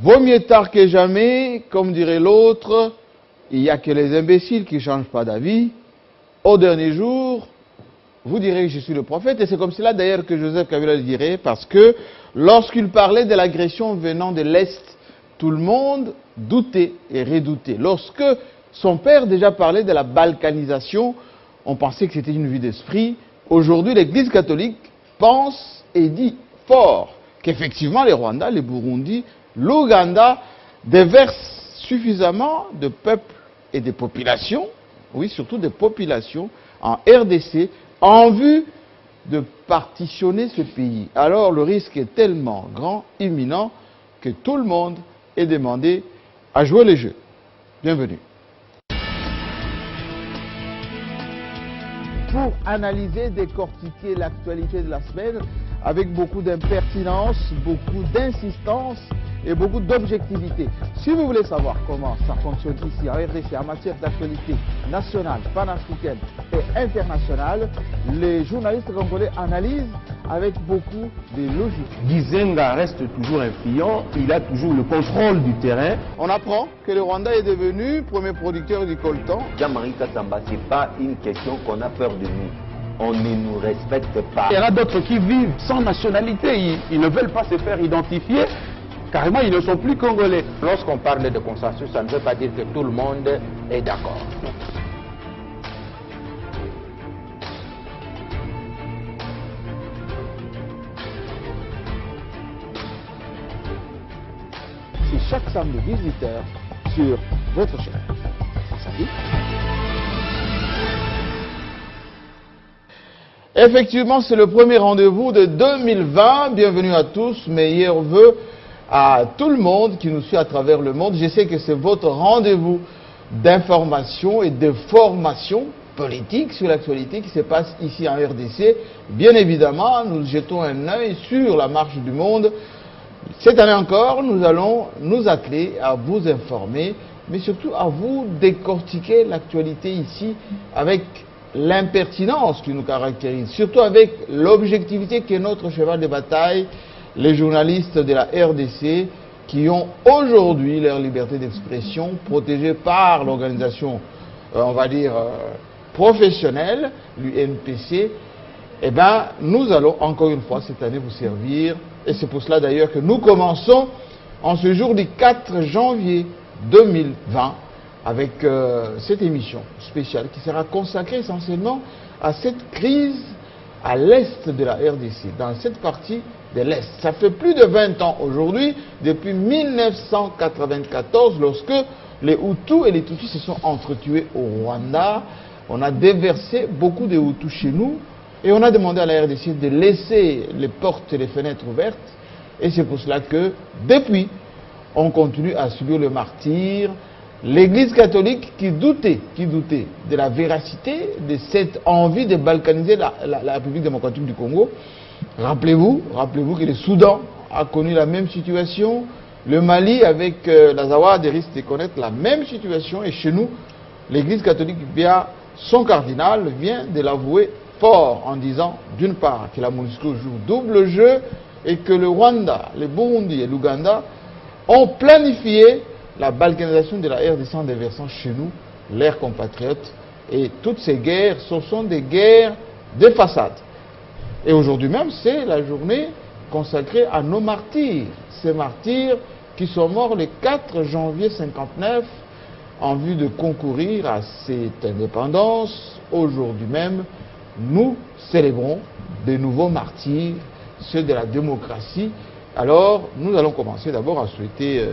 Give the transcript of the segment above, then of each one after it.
Vaut mieux tard que jamais, comme dirait l'autre, il n'y a que les imbéciles qui ne changent pas d'avis. Au dernier jour, vous direz que je suis le prophète, et c'est comme cela d'ailleurs que Joseph Kabila le dirait, parce que lorsqu'il parlait de l'agression venant de l'Est, tout le monde doutait et redoutait. Lorsque son père déjà parlait de la balkanisation, on pensait que c'était une vue d'esprit. Aujourd'hui, l'Église catholique pense et dit fort qu'effectivement les Rwandais, les Burundis, l'Ouganda déversent suffisamment de peuples et de populations, oui, surtout des populations, en RDC, en vue de partitionner ce pays. Alors le risque est tellement grand, imminent, que tout le monde est demandé à jouer les jeux. Bienvenue. Pour analyser, décortiquer l'actualité de la semaine avec beaucoup d'impertinence, beaucoup d'insistance et beaucoup d'objectivité. Si vous voulez savoir comment ça fonctionne ici en RDC en matière d'actualité nationale, panafricaine et internationale, les journalistes congolais analysent avec beaucoup de logique. Gizenga reste toujours influent, il a toujours le contrôle du terrain. On apprend que le Rwanda est devenu premier producteur du coltan. Jean-Marie Kassamba, ce n'est pas une question qu'on a peur de nous. On ne nous respecte pas. Il y en a d'autres qui vivent sans nationalité, ils ne veulent pas se faire identifier. Carrément, ils ne sont plus congolais. Lorsqu'on parle de consensus, ça ne veut pas dire que tout le monde est d'accord. C'est chaque samedi 18h sur votre chaîne. Salut. Effectivement, c'est le premier rendez-vous de 2020. Bienvenue à tous, meilleurs vœux à tout le monde qui nous suit à travers le monde. Je sais que c'est votre rendez-vous d'information et de formation politique sur l'actualité qui se passe ici en RDC. Bien évidemment, nous jetons un œil sur la marche du monde. Cette année encore, nous allons nous atteler à vous informer, mais surtout à vous décortiquer l'actualité ici avec l'impertinence qui nous caractérise, surtout avec l'objectivité qui est notre cheval de bataille, les journalistes de la RDC qui ont aujourd'hui leur liberté d'expression protégée par l'organisation, on va dire, professionnelle, l'UNPC. Eh bien, nous allons encore une fois cette année vous servir, et c'est pour cela d'ailleurs que nous commençons en ce jour du 4 janvier 2020 avec cette émission spéciale qui sera consacrée essentiellement à cette crise à l'est de la RDC, dans cette partie de l'Est. Ça fait plus de 20 ans aujourd'hui, depuis 1994, lorsque les Hutus et les Tutsis se sont entretués au Rwanda. On a déversé beaucoup de Hutus chez nous et on a demandé à la RDC de laisser les portes et les fenêtres ouvertes. Et c'est pour cela que, depuis, on continue à subir le martyre. L'Église catholique qui doutait de la véracité de cette envie de balkaniser la République démocratique du Congo. Rappelez-vous que le Soudan a connu la même situation, le Mali avec l'Azawad risque de connaître la même situation, et chez nous, l'Église catholique, via son cardinal, vient de l'avouer fort en disant, d'une part, que la MONUSCO joue double jeu et que le Rwanda, le Burundi et l'Ouganda ont planifié la balkanisation de la RDC en déversant chez nous leurs compatriotes. Et toutes ces guerres, ce sont des guerres de façade. Et aujourd'hui même, c'est la journée consacrée à nos martyrs. Ces martyrs qui sont morts le 4 janvier 1959 en vue de concourir à cette indépendance. Aujourd'hui même, nous célébrons de nouveaux martyrs, ceux de la démocratie. Alors, nous allons commencer d'abord à souhaiter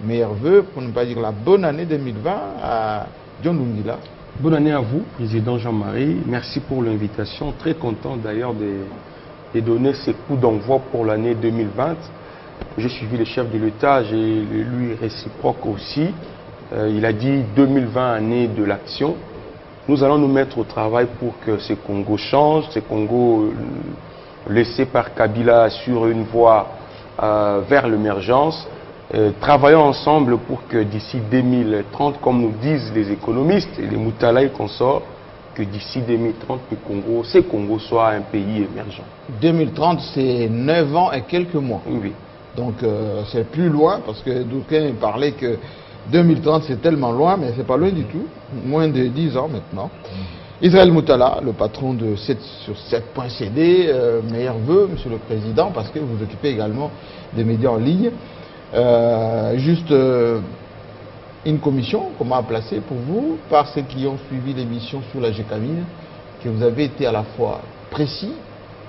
meilleurs vœux, pour ne pas dire la bonne année 2020 à John Lungila. Bonne année à vous, Président Jean-Marie. Merci pour l'invitation. Très content d'ailleurs de donner ces coups d'envoi pour l'année 2020. J'ai suivi le chef de l'État, j'ai lu réciproque aussi. Il a dit 2020, année de l'action. Nous allons nous mettre au travail pour que ce Congo change, ce Congo laissé par Kabila sur une voie vers l'émergence. Travaillons ensemble pour que d'ici 2030, comme nous disent les économistes et les Moutala et consorts, que d'ici 2030, ce Congo soit un pays émergent. 2030, c'est 9 ans et quelques mois. Oui. Donc c'est plus loin, parce que d'aucuns parlaient que 2030 c'est tellement loin, mais c'est pas loin du tout, moins de 10 ans maintenant. Israël Moutala, le patron de 7 sur 7.cd, meilleurs vœux, Monsieur le Président, parce que vous occupez également des médias en ligne. Une commission qu'on m'a placée pour vous, par ceux qui ont suivi l'émission sur la Gécamine, que vous avez été à la fois précis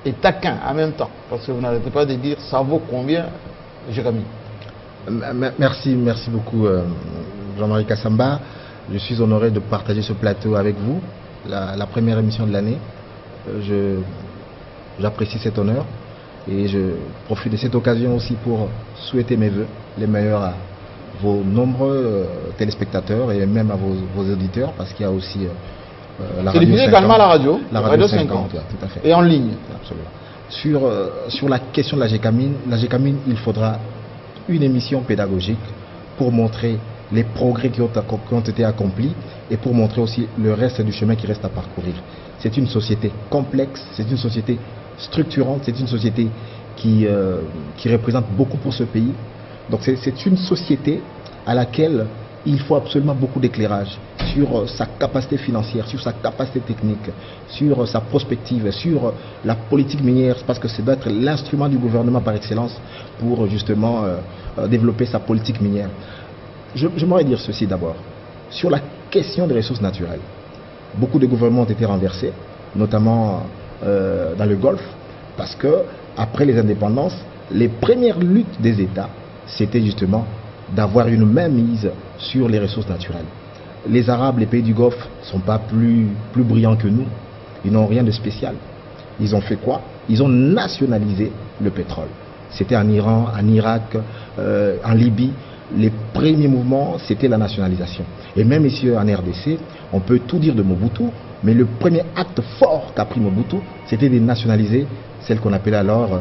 et taquin en même temps, parce que vous n'arrêtez pas de dire ça vaut combien, Gécamine. Merci beaucoup Jean-Marie Kassamba. Je suis honoré de partager ce plateau avec vous, la première émission de l'année. J'apprécie cet honneur et je profite de cette occasion aussi pour souhaiter mes vœux, les meilleurs à vos nombreux téléspectateurs et même à vos auditeurs, parce qu'il y a aussi la radio 50. C'est diffusé également à la radio, la radio 50, ouais, tout à fait. Et en ligne. Absolument. Sur la question de la Gécamine, il faudra une émission pédagogique pour montrer les progrès qui ont été accomplis et pour montrer aussi le reste du chemin qui reste à parcourir. C'est une société complexe, c'est une société structurante, c'est une société qui représente beaucoup pour ce pays. Donc c'est une société à laquelle il faut absolument beaucoup d'éclairage sur sa capacité financière, sur sa capacité technique, sur sa prospective, sur la politique minière, parce que c'est d'être l'instrument du gouvernement par excellence pour justement développer sa politique minière. J'aimerais dire ceci d'abord. Sur la question des ressources naturelles, beaucoup de gouvernements ont été renversés, notamment dans le Golfe, parce que après les indépendances, les premières luttes des États, c'était justement d'avoir une mainmise sur les ressources naturelles. Les Arabes, les pays du Golfe, ne sont pas plus brillants que nous. Ils n'ont rien de spécial. Ils ont fait quoi? Ils ont nationalisé le pétrole. C'était en Iran, en Irak, en Libye. Les premiers mouvements, c'était la nationalisation. Et même ici en RDC, on peut tout dire de Mobutu, mais le premier acte fort qu'a pris Mobutu, c'était de nationaliser celle qu'on appelait alors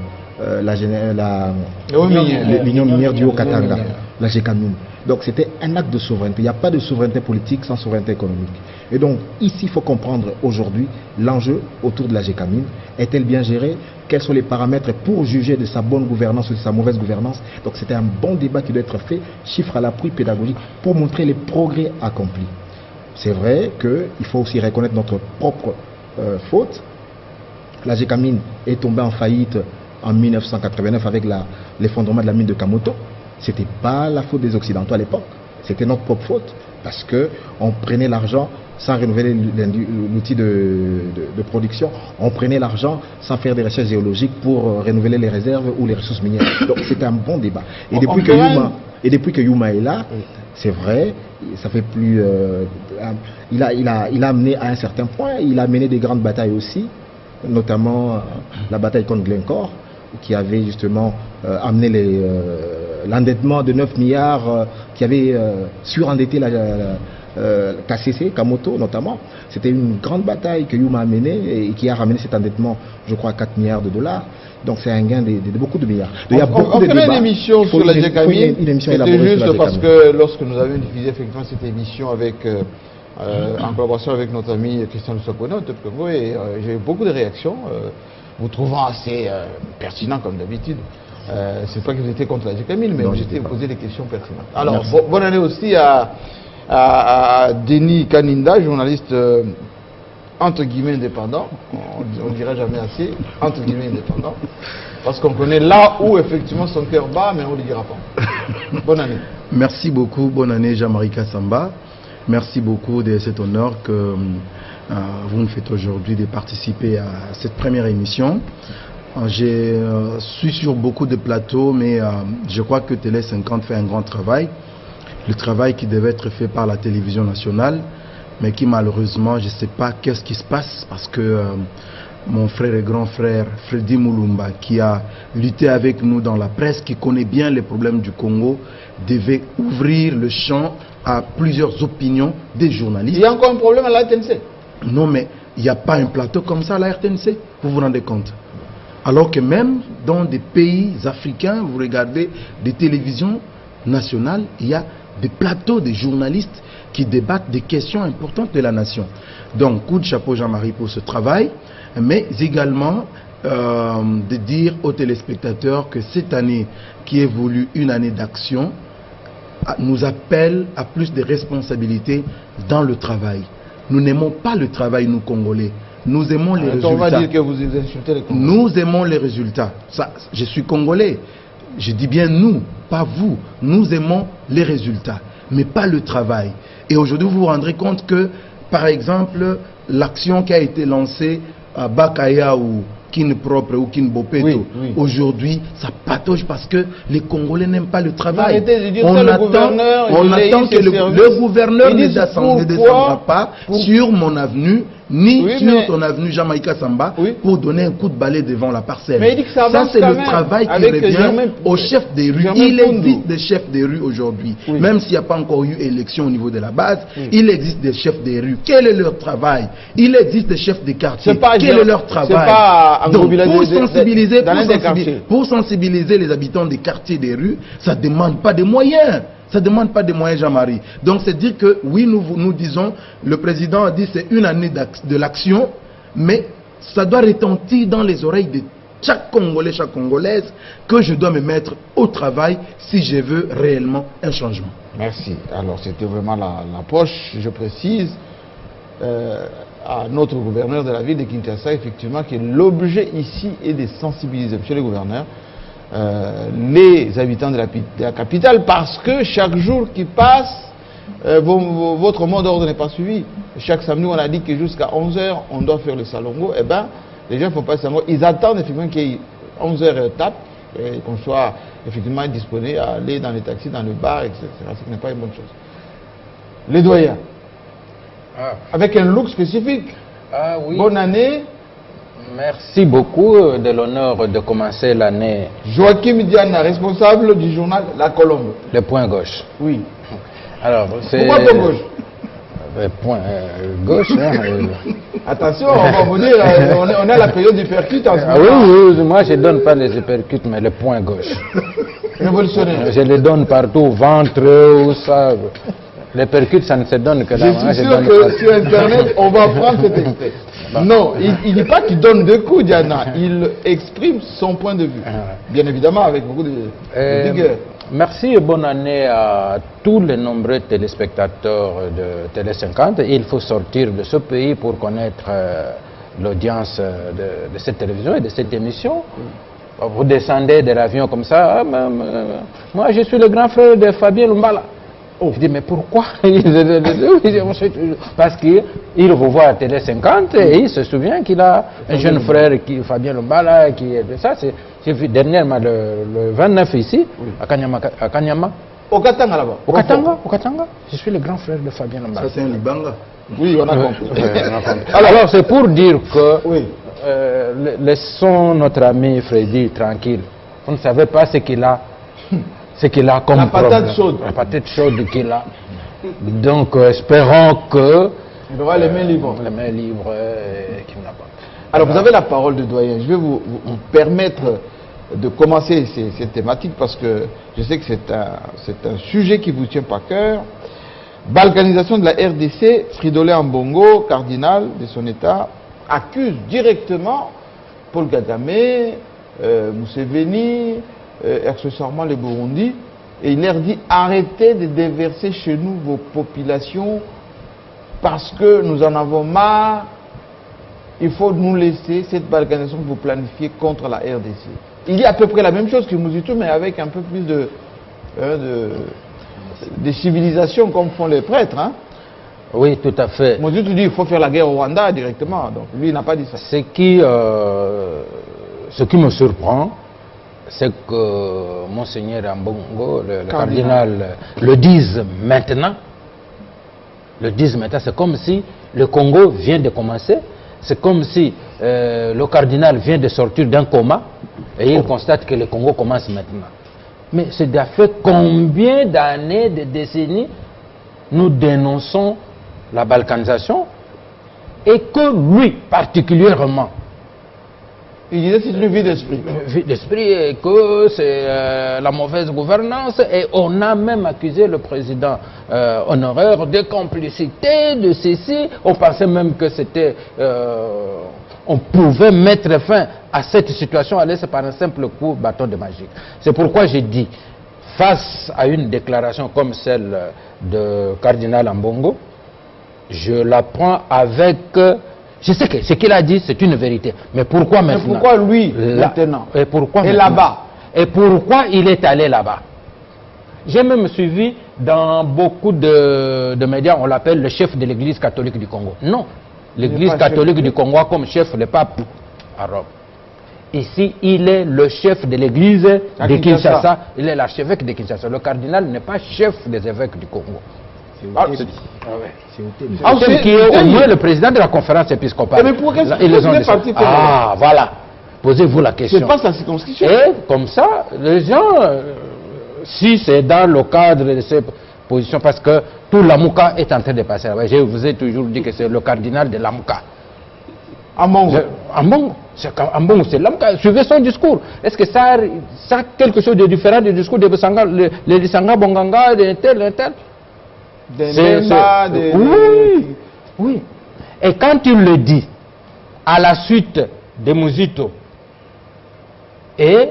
l'Union minière du Haut-Katanga, la Gécamine. Donc c'était un acte de souveraineté. Il n'y a pas de souveraineté politique sans souveraineté économique. Et donc ici, il faut comprendre aujourd'hui l'enjeu autour de la Gécamine. Est-elle bien gérée? Quels sont les paramètres pour juger de sa bonne gouvernance ou de sa mauvaise gouvernance? Donc c'était un bon débat qui doit être fait, chiffre à l'appui pédagogique, pour montrer les progrès accomplis. C'est vrai qu'il faut aussi reconnaître notre propre faute. La Gécamine est tombée en faillite en 1989 avec l'effondrement de la mine de Kamoto. Ce n'était pas la faute des Occidentaux à l'époque, c'était notre propre faute, parce qu'on prenait l'argent sans renouveler l'outil de production, on prenait l'argent sans faire des recherches géologiques pour renouveler les réserves ou les ressources minières. Donc c'était un bon débat. Et depuis que Yuma est là, c'est vrai, ça fait plus... il a amené à un certain point, il a mené des grandes batailles aussi, notamment la bataille contre Glencore, qui avait justement amené l'endettement de 9 milliards, qui avait surendetté la KCC, Kamoto notamment. C'était une grande bataille que Yuma a menée et qui a ramené cet endettement, je crois, à 4 milliards de dollars. Donc c'est un gain de beaucoup de milliards. Il y a beaucoup de débats. Une émission sur la Gécamine. C'était juste parce que lorsque nous avions diffusé effectivement cette émission avec... en collaboration avec notre ami Christian Lusakona au Top Congo, et j'ai eu beaucoup de réactions, vous trouvant assez pertinent comme d'habitude. C'est pas que j'étais contre la Gécamine, mais j'étais posé des questions pertinentes. Alors, bonne année aussi à Denis Kaninda, journaliste entre guillemets indépendant, on ne dira jamais assez, entre guillemets indépendant, parce qu'on connaît là où effectivement son cœur bat, mais on ne le dira pas. Bonne année. Merci beaucoup, bonne année Jean-Marie Kassamba. Merci beaucoup de cet honneur que vous me faites aujourd'hui de participer à cette première émission. Je suis sur beaucoup de plateaux, mais je crois que Télé 50 fait un grand travail. Le travail qui devait être fait par la télévision nationale, mais qui malheureusement, je ne sais pas qu'est-ce qui se passe, parce que mon frère et grand frère, Freddy Moulumba, qui a lutté avec nous dans la presse, qui connaît bien les problèmes du Congo, devait ouvrir le champ à plusieurs opinions des journalistes. Il y a encore un problème à la RTNC? Non, mais il n'y a pas un plateau comme ça à la RTNC, vous vous rendez compte? Alors que même dans des pays africains, vous regardez des télévisions nationales, il y a des plateaux de journalistes qui débattent des questions importantes de la nation. Donc, coup de chapeau Jean-Marie pour ce travail, mais également de dire aux téléspectateurs que cette année qui est voulue une année d'action nous appelle à plus de responsabilités dans le travail. Nous n'aimons pas le travail, nous Congolais. Nous aimons les résultats. On va dire que vous insultez les Congolais. Nous aimons les résultats. Ça, je suis Congolais. Je dis bien nous, pas vous. Nous aimons les résultats, mais pas le travail. Et aujourd'hui, vous vous rendrez compte que, par exemple, l'action qui a été lancée à Bakaya ou Kin Propre ou Kin Bopeto, aujourd'hui, ça patauge parce que les Congolais n'aiment pas le travail. Arrêtez de dire On ça, le attend, gouverneur, on attend que le gouverneur ne descendra pas Pour- sur mon avenue, ni Oui, sur mais- ton avenue Jamaïca Samba, Oui. pour donner un coup de balai devant la parcelle. Mais il dit que ça avance c'est quand le même, travail qui avec revient Germain- aux chefs des rues. Germain Il Poundou. existe des chefs des rues aujourd'hui. Oui. Même s'il n'y a pas encore eu élection au niveau de la base, il existe des chefs des rues. Quel est leur travail? Il existe des chefs des quartiers. C'est pas Quel Ger- est leur c'est travail? pas en Donc, mobilisation pour des- sensibiliser, dans l'un des quartiers. pour sensibiliser les habitants des quartiers des rues, ça ne demande pas de moyens. Ça ne demande pas de moyens, Jean-Marie. Donc, c'est dire que, oui, nous disons, le président a dit c'est une année de l'action, mais ça doit retentir dans les oreilles de chaque Congolais, chaque Congolaise, que je dois me mettre au travail si je veux réellement un changement. Merci. Alors, c'était vraiment l'approche, je précise, à notre gouverneur de la ville de Kinshasa, effectivement, que l'objet ici est de sensibiliser, monsieur le gouverneur, les habitants de la capitale, parce que chaque jour qui passe, votre mot d'ordre n'est pas suivi. Chaque samedi, on a dit que jusqu'à 11h, on doit faire le salongo. Eh bien, les gens ne font pas le salongo. Ils attendent effectivement qu'il y ait 11h tape, et qu'on soit effectivement disposé à aller dans les taxis, dans le bar, etc. Ce n'est pas une bonne chose. Les doyens, avec un look spécifique. Ah oui. Bonne année. Merci beaucoup de l'honneur de commencer l'année. Joachim Diana, responsable du journal La Colombe. Le point gauche. Oui. Alors, c'est... Pourquoi pas gauche? Le point gauche, hein, Attention, on va vous dire, on est à la période du percute en ce Ah moment. oui, oui, moi je ne donne pas les uppercuts, mais le point gauche. Révolutionnaire. Je les donne partout, ventre, ou ça. Les percutes, ça ne se donne que Je là. Moi, suis sûr donne que partout. sur Internet, on va prendre cet extrait. Non, il ne dit pas qu'il donne deux coups, Diana. Il exprime son point de vue. Bien évidemment, avec beaucoup de vigueur. Merci et bonne année à tous les nombreux téléspectateurs de Télé 50. Il faut sortir de ce pays pour connaître l'audience de cette télévision et de cette émission. Vous descendez de l'avion comme ça. Moi, je suis le grand frère de Fabien Lumbala. Je dis, mais pourquoi? Parce qu'il vous voit à Télé 50 et il se souvient qu'il a un jeune frère, Fabien Lumbala, qui est de ça. J'ai vu dernièrement le 29 ici, à Kanyama. Au Katanga là-bas. Au Katanga, je suis le grand frère de Fabien Lumbala. Ça, c'est un Libanga. Oui, on a compris. Alors, c'est pour dire que Oui. laissons notre ami Freddy tranquille. Vous ne savez pas ce qu'il a. Ce qu'il a comme La patate problème. chaude. La patate chaude qu'il a. Donc, espérons que Il aura les mains libres. les mains libres qu'il n'a pas. Alors, vous avez la parole de doyen. Je vais vous permettre de commencer cette thématique parce que je sais que c'est un sujet qui vous tient par cœur. Balkanisation de la RDC, Fridolin Ambongo, cardinal de son État, accuse directement Paul Kagame, Museveni, accessoirement les Burundi, et il leur dit arrêtez de déverser chez nous vos populations parce que nous en avons marre. Il faut nous laisser cette balkanisation que vous planifiez contre la RDC. Il dit à peu près la même chose que Mouzito, mais avec un peu plus de civilisation comme font les prêtres. Hein. Oui, tout à fait. Mouzito dit qu'il faut faire la guerre au Rwanda directement. Donc lui, il n'a pas dit ça. Ce qui me surprend, c'est que Monseigneur Ambongo, le cardinal, le dise maintenant. Le dise maintenant, c'est comme si le Congo vient de commencer. C'est comme si le cardinal vient de sortir d'un coma et il constate que le Congo commence maintenant. Mais c'est déjà fait combien d'années, de décennies, nous dénonçons la balkanisation et que lui, particulièrement, Il disait c'est une vue d'esprit. Vue d'esprit et que c'est la mauvaise gouvernance. Et on a même accusé le président honoraire de complicité, de ceci. On pensait même que c'était... on pouvait mettre fin à cette situation, aller par un simple coup bâton de magie. C'est pourquoi j'ai dit, face à une déclaration comme celle de Cardinal Ambongo, je la prends avec... Je sais que ce qu'il a dit, c'est une vérité. Mais pourquoi maintenant? Mais pourquoi lui, maintenant? Et pourquoi et là-bas? Et pourquoi il est allé là-bas? J'ai même suivi dans beaucoup de médias, on l'appelle le chef de l'église catholique du Congo. Non, l'église catholique du Congo a comme chef le pape à Rome. Ici, il est le chef de l'église de Kinshasa. Il est l'archevêque de Kinshasa. Le cardinal n'est pas chef des évêques du Congo. C'est qui est au moins le président de la conférence épiscopale. Mais pourquoi est-ce que Ah, voilà. Posez-vous la question. C'est pas sa circonscription. Et comme ça, les gens, si c'est dans le cadre de ces positions, parce que tout l'Amouka est en train de passer. Je vous ai toujours dit que c'est le cardinal de l'Amouka. Ambongo. Ambongo, c'est l'Amouka. Suivez son discours. Est-ce que ça a quelque chose de différent du discours de Bissanga, le Bissanga Bonganga, de tel, tel? Oui. Et quand il le dit, à la suite de Muzito, et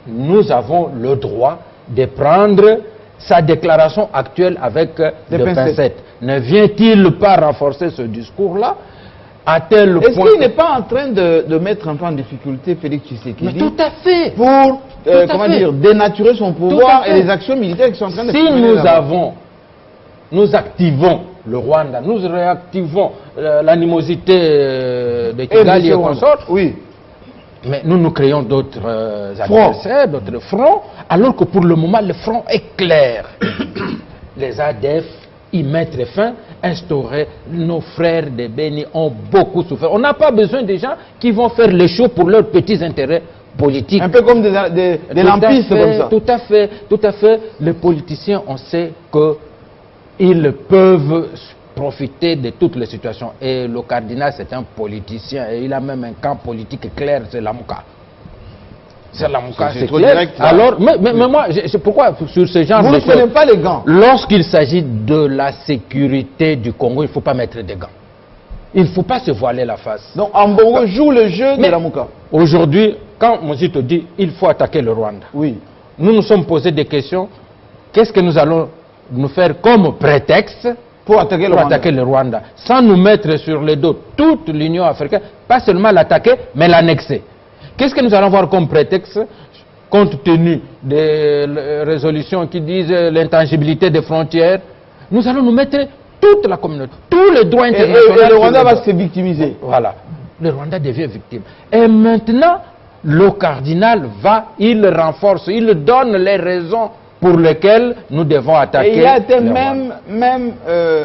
nous avons le droit de prendre sa déclaration actuelle avec des pincettes. Ne vient-il pas renforcer ce discours-là à tel point... Est-ce qu'il n'est pas en train de mettre un peu en difficulté Félix Tshisekedi? Mais tout à fait. Pour dénaturer son pouvoir et les actions militaires qui sont en train de... Si nous activons le Rwanda, nous réactivons l'animosité de Kigali et consorts, oui. Mais nous créons d'autres adversaires, d'autres fronts, alors que pour le moment, le front est clair. Les ADF y mettre fin, instaurer. Nos frères de Béni ont beaucoup souffert. On n'a pas besoin des gens qui vont faire les shows pour leurs petits intérêts politiques. Un peu comme des lampistes comme ça. Tout à fait. Les politiciens, on sait qu'ils peuvent profiter de toutes les situations. Et le cardinal, c'est un politicien. Et il a même un camp politique clair, c'est l'Amouka. C'est l'Amouka, c'est clair. Direct, alors, mais moi, pourquoi sur ce genre de choses... Vous ne prenez pas les gants. Lorsqu'il s'agit de la sécurité du Congo, il ne faut pas mettre des gants. Il ne faut pas se voiler la face. Donc, Ambongo joue le jeu de l'Amouka. Aujourd'hui, quand Mozito dit il faut attaquer le Rwanda, oui. Nous nous sommes posé des questions. Qu'est-ce que nous allons nous faire comme prétexte pour attaquer le Rwanda, sans nous mettre sur le dos toute l'Union africaine, pas seulement l'attaquer, mais l'annexer. Qu'est-ce que nous allons voir comme prétexte, compte tenu des résolutions qui disent l'intangibilité des frontières? Nous allons nous mettre toute la communauté, tous les droits internationaux. Et le Rwanda va se victimiser. Voilà, le Rwanda devient victime. Et maintenant, le cardinal il renforce, il donne les raisons pour lesquels nous devons attaquer. Et il a été même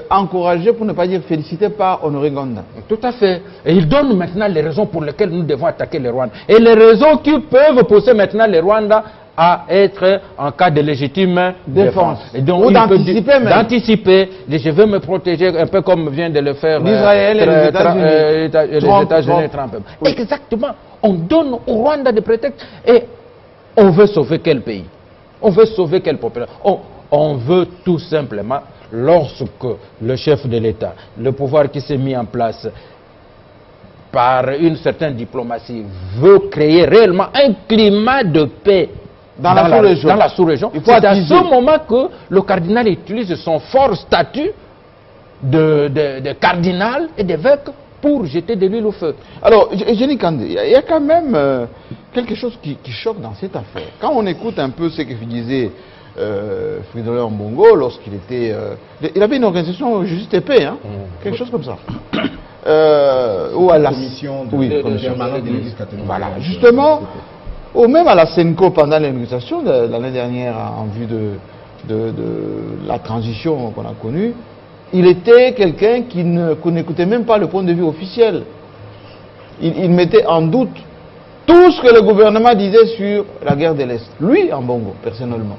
encouragé, pour ne pas dire félicité, par Honoré Gonda. Tout à fait. Et il donne maintenant les raisons pour lesquelles nous devons attaquer le Rwanda. Et les raisons qui peuvent pousser maintenant le Rwanda à être en cas de légitime défense. Et donc, ou d'anticiper même. D'anticiper. Je veux me protéger, un peu comme vient de le faire l'Israël et les États-Unis. Trump. Oui. Exactement. On donne au Rwanda des prétextes. Et on veut sauver quel pays? On veut sauver quelle population? On veut tout simplement, lorsque le chef de l'État, le pouvoir qui s'est mis en place par une certaine diplomatie, veut créer réellement un climat de paix dans la sous-région, c'est à ce moment que le cardinal utilise son fort statut de cardinal et d'évêque pour jeter de l'huile au feu. Alors, Jenny Kandé, il y a quand même quelque chose qui choque dans cette affaire. Quand on écoute un peu ce que disait Fridolin Ambongo lorsqu'il était... il avait une organisation Justice et Paix, hein, quelque chose comme ça. Ou à la commission permanente de l'Église catholique. Voilà, justement, ou même à la Senco pendant l'organisation de l'année dernière en vue de la transition qu'on a connue, il était quelqu'un qui n'écoutait même pas le point de vue officiel. Il mettait en doute tout ce que le gouvernement disait sur la guerre de l'Est. Lui, Ambongo, personnellement.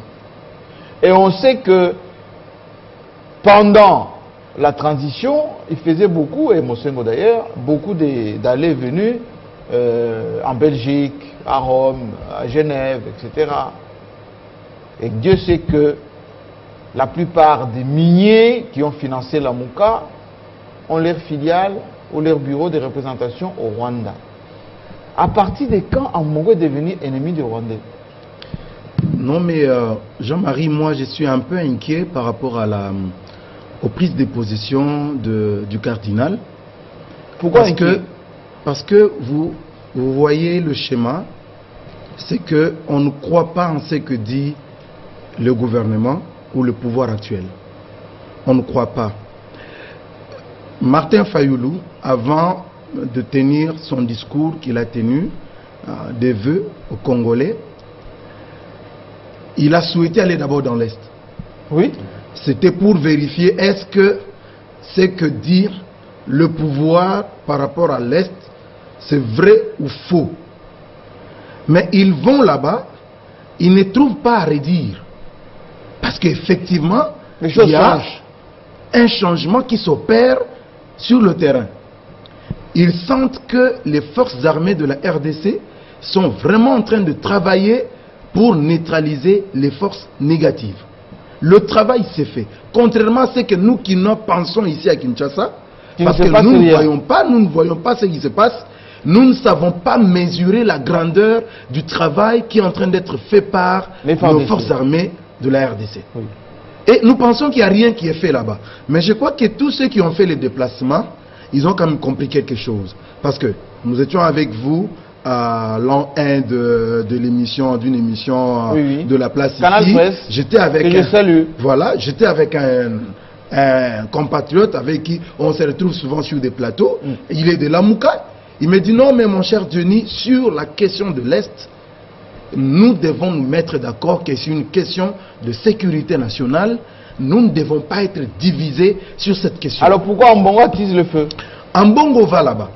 Et on sait que pendant la transition, il faisait beaucoup, et Mosengo d'ailleurs, beaucoup d'allées et venues en Belgique, à Rome, à Genève, etc. Et Dieu sait que la plupart des miniers qui ont financé la Mouka ont leur filiale ou leur bureau de représentation au Rwanda. À partir de quand Ambongo est devenu ennemi du Rwandais? Non, mais Jean-Marie, moi, je suis un peu inquiet par rapport à aux prises de position du cardinal. Pourquoi parce que vous voyez le schéma, c'est qu'on ne croit pas en ce que dit le gouvernement ou le pouvoir actuel. On ne croit pas. Martin Fayoulou, avant de tenir son discours qu'il a tenu des vœux aux Congolais, il a souhaité aller d'abord dans l'Est. Oui. C'était pour vérifier est-ce que c'est que dire le pouvoir par rapport à l'Est, c'est vrai ou faux. Mais ils vont là-bas, ils ne trouvent pas à redire. Parce qu'effectivement, il y a un changement qui s'opère sur le terrain. Ils sentent que les forces armées de la RDC sont vraiment en train de travailler pour neutraliser les forces négatives. Le travail s'est fait. Contrairement à ce que nous qui nous pensons ici à Kinshasa, parce que nous ne voyons pas ce qui se passe, nous ne savons pas mesurer la grandeur du travail qui est en train d'être fait par nos forces armées de la RDC. Oui. Et nous pensons qu'il n'y a rien qui est fait là-bas. Mais je crois que tous ceux qui ont fait les déplacements, ils ont quand même compris quelque chose. Parce que nous étions avec vous à l'an 1 d'une émission de la place ici. J'étais avec j'étais avec un compatriote avec qui on se retrouve souvent sur des plateaux. Il est de la Mouka. Il me dit non, mais mon cher Denis, sur la question de l'Est, nous devons nous mettre d'accord que c'est une question de sécurité nationale. Nous ne devons pas être divisés sur cette question. Alors pourquoi Ambongo attise le feu? Ambongo va là-bas.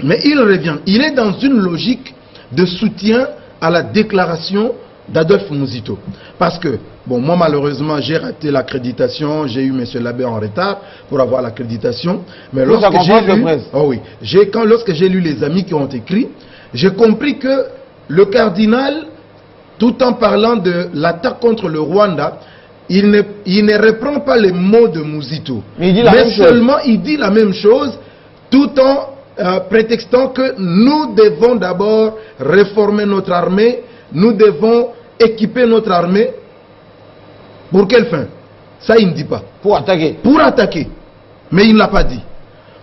Mais il revient. Il est dans une logique de soutien à la déclaration d'Adolphe Muzito. Parce que, bon, moi malheureusement, j'ai raté l'accréditation. J'ai eu M. Labbé en retard pour avoir l'accréditation. Mais lorsque j'ai lu les amis qui ont écrit, j'ai compris que le cardinal, tout en parlant de l'attaque contre le Rwanda, il ne reprend pas les mots de Muzito. Mais seulement il dit la même chose tout en prétextant que nous devons d'abord réformer notre armée, nous devons équiper notre armée. Pour quelle fin? Ça, il ne dit pas. Pour attaquer. Pour attaquer. Mais il ne l'a pas dit.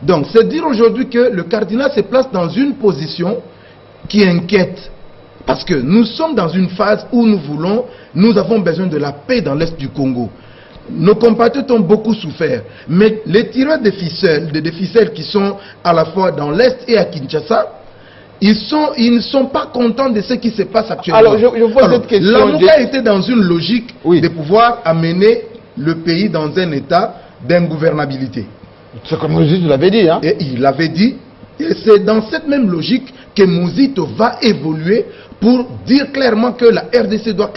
Donc, c'est dire aujourd'hui que le cardinal se place dans une position qui inquiète. Parce que nous sommes dans une phase où nous avons besoin de la paix dans l'Est du Congo. Nos compatriotes ont beaucoup souffert. Mais les tireurs de ficelles qui sont à la fois dans l'Est et à Kinshasa, ils ne sont pas contents de ce qui se passe actuellement. Alors, je pose cette question. La Mouka était dans une logique de pouvoir amener le pays dans un état d'ingouvernabilité. C'est comme Muzito l'avait dit. Hein? Et il l'avait dit. Et c'est dans cette même logique que Muzito va évoluer pour dire clairement que la RDC doit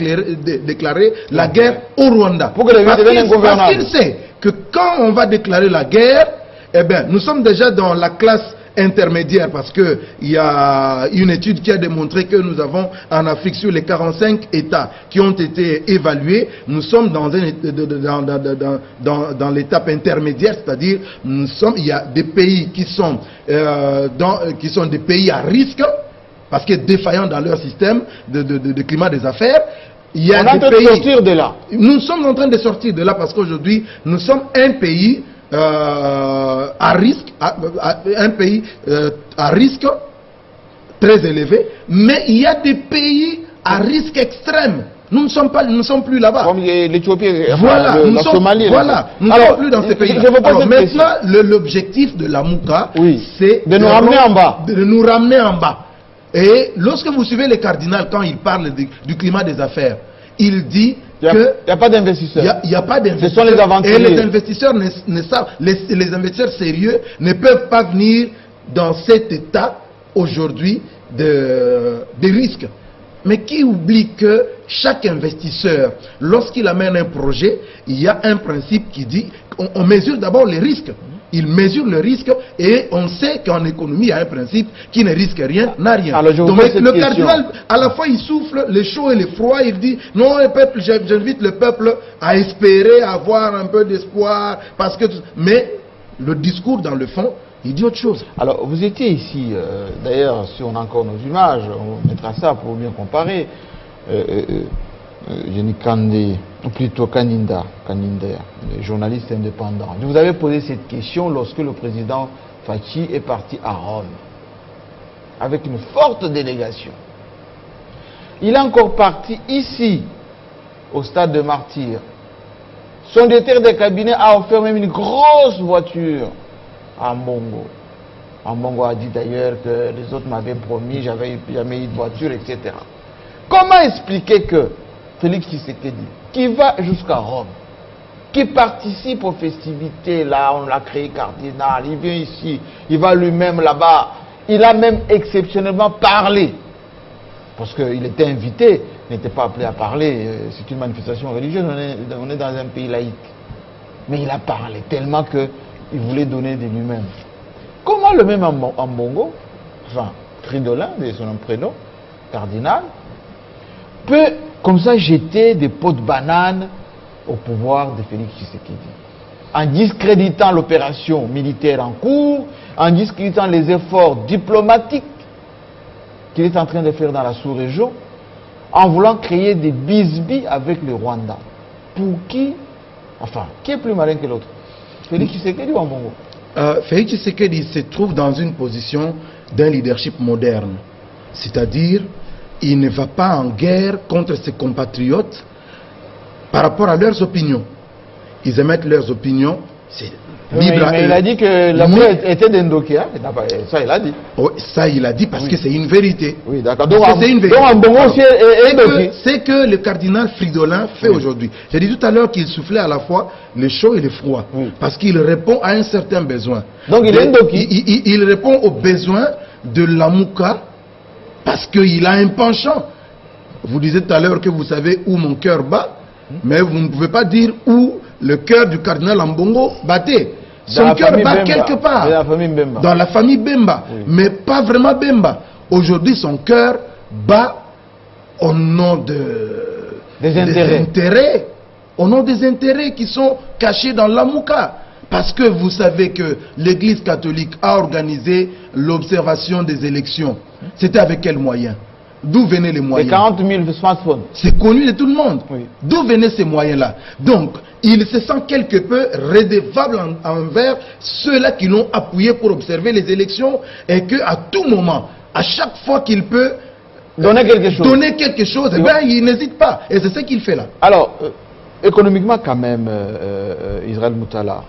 déclarer la guerre au Rwanda. Parce qu'il sait que quand on va déclarer la guerre, eh bien, nous sommes déjà dans la classe intermédiaire, parce qu'il y a une étude qui a démontré que nous avons en Afrique, sur les 45 États qui ont été évalués, nous sommes dans l'étape intermédiaire, c'est-à-dire il y a des pays qui sont des pays à risque, parce que défaillants dans leur système de climat des affaires. Il y a des pays, sortir de là. Nous sommes en train de sortir de là, parce qu'aujourd'hui, nous sommes un pays à risque, un pays à risque très élevé, mais il y a des pays à risque extrême. Nous ne sommes plus là-bas. Comme l'Éthiopie, voilà, la Somalie. Voilà, nous ne sommes plus dans ces pays. Alors maintenant, l'objectif de la Mouka, c'est de nous ramener en bas. De nous ramener en bas. Et lorsque vous suivez les cardinals, quand ils parlent du climat des affaires, il dit il n'y a pas d'investisseurs. Il n'y a pas d'investisseurs. Ce sont les aventuriers. Et les investisseurs les investisseurs sérieux ne peuvent pas venir dans cet état aujourd'hui de risque. Mais qui oublie que chaque investisseur, lorsqu'il amène un projet, il y a un principe qui dit on mesure d'abord les risques. il mesure le risque et on sait qu'en économie, il y a un principe qui ne risque rien, n'a rien. Alors, je vous Donc pose cette le question. cardinal, à la fois, il souffle le chaud et le froid. Il dit, non, le peuple, j'invite le peuple à espérer, à avoir un peu d'espoir. Parce que, mais le discours, dans le fond, il dit autre chose. Alors, vous étiez ici, d'ailleurs, si on a encore nos images, on mettra ça pour mieux comparer. Jenny Kandé, ou plutôt Kaninda, journaliste indépendant. Je vous avais posé cette question lorsque le président Fachi est parti à Rome, avec une forte délégation. Il est encore parti ici, au stade de Martyrs. Son directeur de cabinet a offert même une grosse voiture à Mbongo. Mbongo a dit d'ailleurs que les autres m'avaient promis, j'avais jamais eu de voiture, etc. Comment expliquer que Félix Tshisekedi, qui va jusqu'à Rome, qui participe aux festivités, là on l'a créé cardinal, il vient ici, il va lui-même là-bas, il a même exceptionnellement parlé, parce qu'il était invité, n'était pas appelé à parler, c'est une manifestation religieuse, on est dans un pays laïque. Mais il a parlé tellement qu'il voulait donner de lui-même. Comment le même Mbongo, enfin Fridolin, de son prénom, cardinal, peut comme ça jeter des pots de banane au pouvoir de Félix Tshisekedi, en discréditant l'opération militaire en cours, en discréditant les efforts diplomatiques qu'il est en train de faire dans la sous-région, en voulant créer des bisbis avec le Rwanda. Pour qui? Enfin, qui est plus malin que l'autre? Félix Tshisekedi ou Mbongo? Félix Tshisekedi se trouve dans une position d'un leadership moderne, c'est-à-dire il ne va pas en guerre contre ses compatriotes par rapport à leurs opinions. Ils émettent leurs opinions, c'est libre à eux. Mais il a dit que la paix était d'Endokia, ça il a dit. Oui, ça il a dit parce que c'est une vérité. Oui, d'accord. Donc c'est une vérité. Donc Mbongo aussi est c'est que le cardinal Fridolin fait aujourd'hui. J'ai dit tout à l'heure qu'il soufflait à la fois le chaud et le froid, parce qu'il répond à un certain besoin. Donc il est Ndoki. Il répond aux besoins de l'Amouka, parce qu'il a un penchant. Vous disiez tout à l'heure que vous savez où mon cœur bat, mais vous ne pouvez pas dire où le cœur du cardinal Mbongo battait. Son cœur bat quelque part. Dans la famille Bemba. Dans la famille Bemba. Oui. Mais pas vraiment Bemba. Aujourd'hui, son cœur bat au nom des intérêts. Au nom des intérêts qui sont cachés dans l'Amouka. Parce que vous savez que l'Église catholique a organisé l'observation des élections. C'était avec quels moyens? D'où venaient les moyens? Les 40 000 smartphones. C'est connu de tout le monde. Oui. D'où venaient ces moyens-là? Donc, il se sent quelque peu redevable envers ceux-là qui l'ont appuyé pour observer les élections et qu'à tout moment, à chaque fois qu'il peut donner quelque chose, eh bien, il n'hésite pas. Et c'est ce qu'il fait là. Alors, économiquement quand même, Israël Moutala,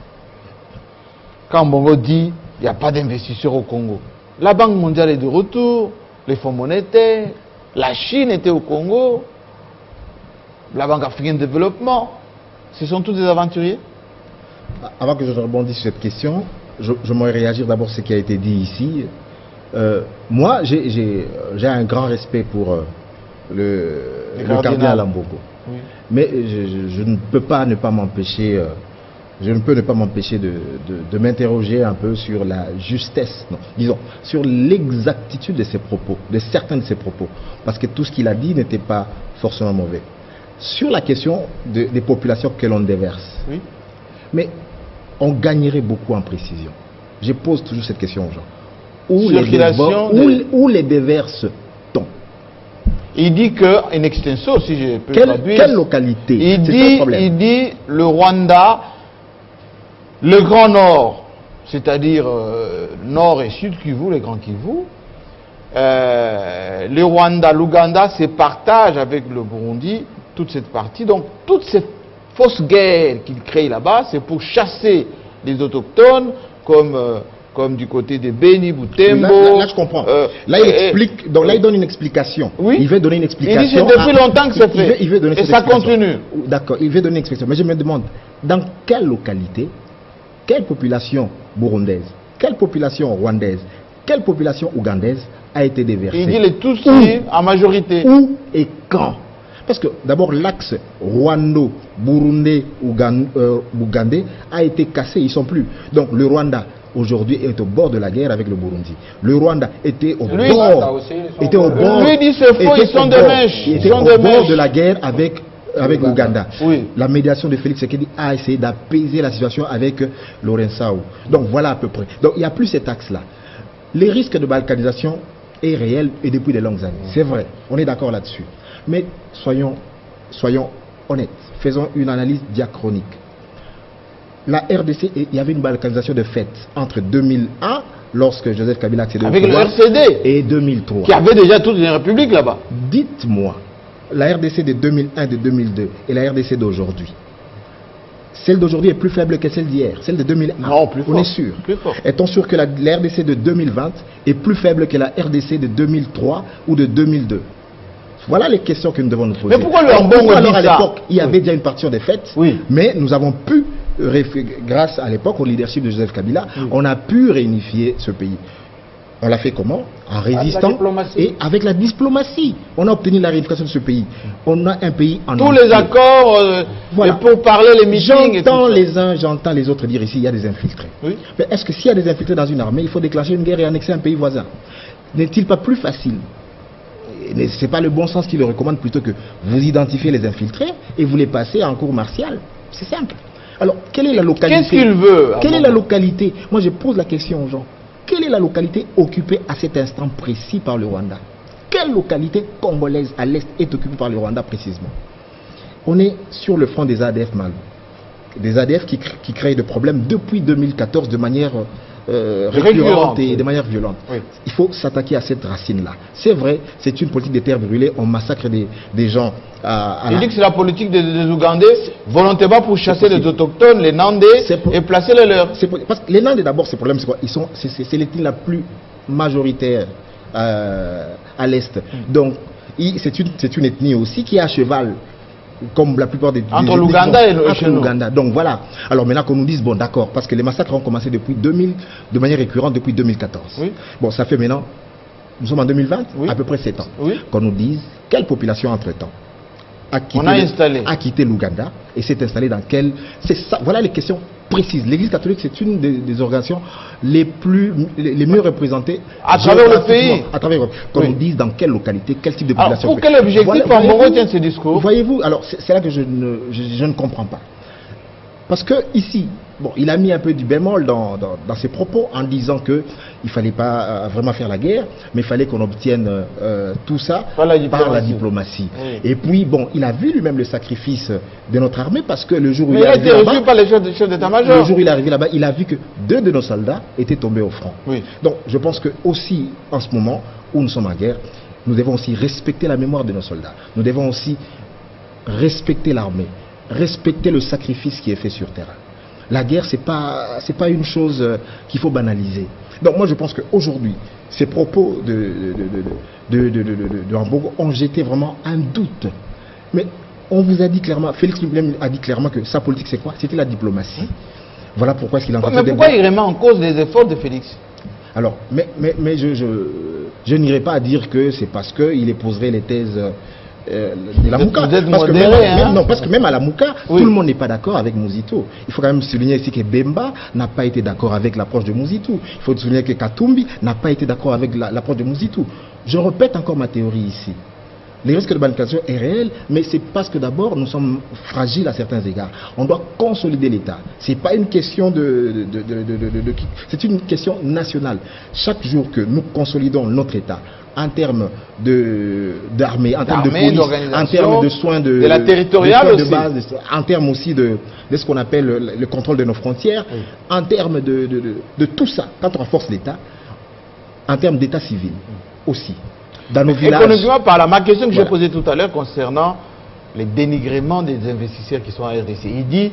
quand Mbongo dit il n'y a pas d'investisseurs au Congo, la Banque mondiale est de retour, les fonds monétaires, la Chine était au Congo, la Banque africaine de développement, ce sont tous des aventuriers? Avant que je rebondisse sur cette question, j'aimerais réagir d'abord à ce qui a été dit ici. Moi, j'ai un grand respect pour le cardinal Mbongo. Oui. Mais je ne peux pas ne pas m'empêcher... je ne peux ne pas m'empêcher de m'interroger un peu sur la justesse, non, disons, sur l'exactitude de ses propos, de certains de ses propos. Parce que tout ce qu'il a dit n'était pas forcément mauvais. Sur la question des populations que l'on déverse, oui. Mais on gagnerait beaucoup en précision. Je pose toujours cette question aux gens. Où les déverse-t-on? Il dit que, in extenso, si je peux traduire... Quelle localité? Il dit le Rwanda... Le Grand Nord, c'est-à-dire Nord et Sud Kivu, les Grands Kivu, le Rwanda, l'Ouganda se partagent avec le Burundi toute cette partie. Donc, toute cette fausse guerre qu'il crée là-bas, c'est pour chasser les autochtones, comme du côté de Beni, Butembo. Là, je comprends. Là, il explique. Donc là, il donne une explication. Oui. Il veut donner une explication. Il dit c'est depuis longtemps que c'est fait. Il veut donner et ça continue. D'accord. Il veut donner une explication. Mais je me demande, dans quelle localité, quelle population burundaise, quelle population rwandaise, quelle population ougandaise a été déversée? Il dit les Tutsis en majorité. Où et quand? Parce que d'abord l'axe Rwando-Burundais-Ougandais a été cassé, ils ne sont plus. Donc le Rwanda aujourd'hui est au bord de la guerre avec le Burundi. Le Rwanda était au bord. Lui dit c'est faux, ils sont des mèches. Il était au bord de la guerre avec l'Ouganda. Oui. La médiation de Félix Tshisekedi a essayé d'apaiser la situation avec Lorençao. Donc voilà à peu près. Donc il n'y a plus cet axe-là. Les risques de balkanisation est réel et depuis de longues années. C'est vrai, on est d'accord là-dessus. Mais soyons honnêtes, faisons une analyse diachronique. La RDC, il y avait une balkanisation de fait entre 2001, lorsque Joseph Kabila accédait au pouvoir, avec le RCD, et 2003. Qui avait déjà toutes les républiques là-bas. Dites-moi, la RDC de 2001, de 2002 et la RDC d'aujourd'hui, celle d'aujourd'hui est plus faible que celle d'hier, celle de 2001. Non, plus fort. On est sûr. Est-on sûr que la RDC de 2020 est plus faible que la RDC de 2003 ou de 2002? Voilà les questions que nous devons nous poser. Mais pourquoi le Ambongo alors à dit ça? l'époque, il y avait déjà une partition des fêtes, mais nous avons pu, grâce à l'époque au leadership de Joseph Kabila, on a pu réunifier ce pays. On l'a fait comment? En résistant et avec la diplomatie. On a obtenu la réunification de ce pays. On a un pays en tous les accords, voilà. pour parler les meetings. J'entends les uns, j'entends les autres dire ici, il y a des infiltrés. Oui. Mais est-ce que s'il y a des infiltrés dans une armée, il faut déclencher une guerre et annexer un pays voisin? N'est-il pas plus facile? Ce n'est pas le bon sens qui le recommande plutôt que vous identifiez les infiltrés et vous les passez en cour martiale? C'est simple. Alors, quelle est la localité? Qu'est-ce qu'il veut? Quelle est la localité? Moi, je pose la question aux gens. Quelle est la localité occupée à cet instant précis par le Rwanda? Quelle localité congolaise à l'est est occupée par le Rwanda précisément? On est sur le front des ADF Malo. Des ADF qui créent des problèmes depuis 2014 de manière récurrente et de manière violente. Oui. Il faut s'attaquer à cette racine-là. C'est vrai, c'est une politique des terres brûlées, on massacre des gens Il dit que c'est la politique des Ougandais, volontairement pour chasser les autochtones, les Nandais, et placer les leurs. Parce que les Nandais, d'abord, ce problème, c'est quoi? C'est l'ethnie la plus majoritaire à l'Est. Donc, c'est une ethnie aussi qui est à cheval, comme la plupart des entre l'Ouganda et l'Ouganda. Donc voilà. Alors maintenant qu'on nous dise, bon d'accord, parce que les massacres ont commencé depuis 2000, de manière récurrente depuis 2014. Oui. Bon, ça fait maintenant, nous sommes en 2020, à peu près 7 ans. Oui. Qu'on nous dise quelle population entre-temps a quitté l'Ouganda et s'est installée dans quelle... Voilà les questions précises. L'Église catholique, c'est une des organisations les mieux représentées à travers le pays. Qu'on nous dise dans quelle localité, quel type de population. Alors, pour quel objectif Ambongo tient ce discours? Voyez-vous, alors c'est là que je ne comprends pas. Parce que ici, bon, il a mis un peu du bémol dans ses propos en disant qu'il ne fallait pas vraiment faire la guerre, mais il fallait qu'on obtienne tout ça par la diplomatie. Oui. Et puis, bon, il a vu lui-même le sacrifice de notre armée parce que le jour où il est arrivé là-bas... reçu par les chefs d'état-major. Le jour où il est arrivé là-bas, il a vu que 2 de nos soldats étaient tombés au front. Oui. Donc, je pense que aussi, en ce moment où nous sommes en guerre, nous devons aussi respecter la mémoire de nos soldats. Nous devons aussi respecter l'armée, respecter le sacrifice qui est fait sur terrain. La guerre, c'est pas une chose qu'il faut banaliser. Donc moi, je pense qu'aujourd'hui, ces propos de Ambongo ont jeté vraiment un doute. Mais on vous a dit clairement, Félix lui-même a dit clairement que sa politique, c'est quoi? C'était la diplomatie. Voilà pourquoi est-ce qu'il a entendu. Mais pourquoi il remet en cause les efforts de Félix? Alors, mais je n'irai pas à dire que c'est parce qu'il épouserait les thèses... de la Mouka. Parce que même à la Mouka, tout le monde n'est pas d'accord avec Mouzito. Il faut quand même souligner ici que Bemba n'a pas été d'accord avec l'approche de Mouzito. Il faut souligner que Katumbi n'a pas été d'accord avec l'approche de Mouzito. Je répète encore ma théorie ici. Les risques de balkanisation est réel, mais c'est parce que d'abord nous sommes fragiles à certains égards. On doit consolider l'État. C'est pas une question c'est une question nationale. Chaque jour que nous consolidons notre État, en termes d'armée, en termes de police, en termes de soins de la territoriale de base, en termes aussi de ce qu'on appelle le contrôle de nos frontières, en termes de tout ça, quand on renforce l'État, en termes d'état civil aussi. Dans nos villages. Économiquement parlant, ma question que j'ai posée tout à l'heure concernant les dénigrements des investisseurs qui sont en RDC. Il dit,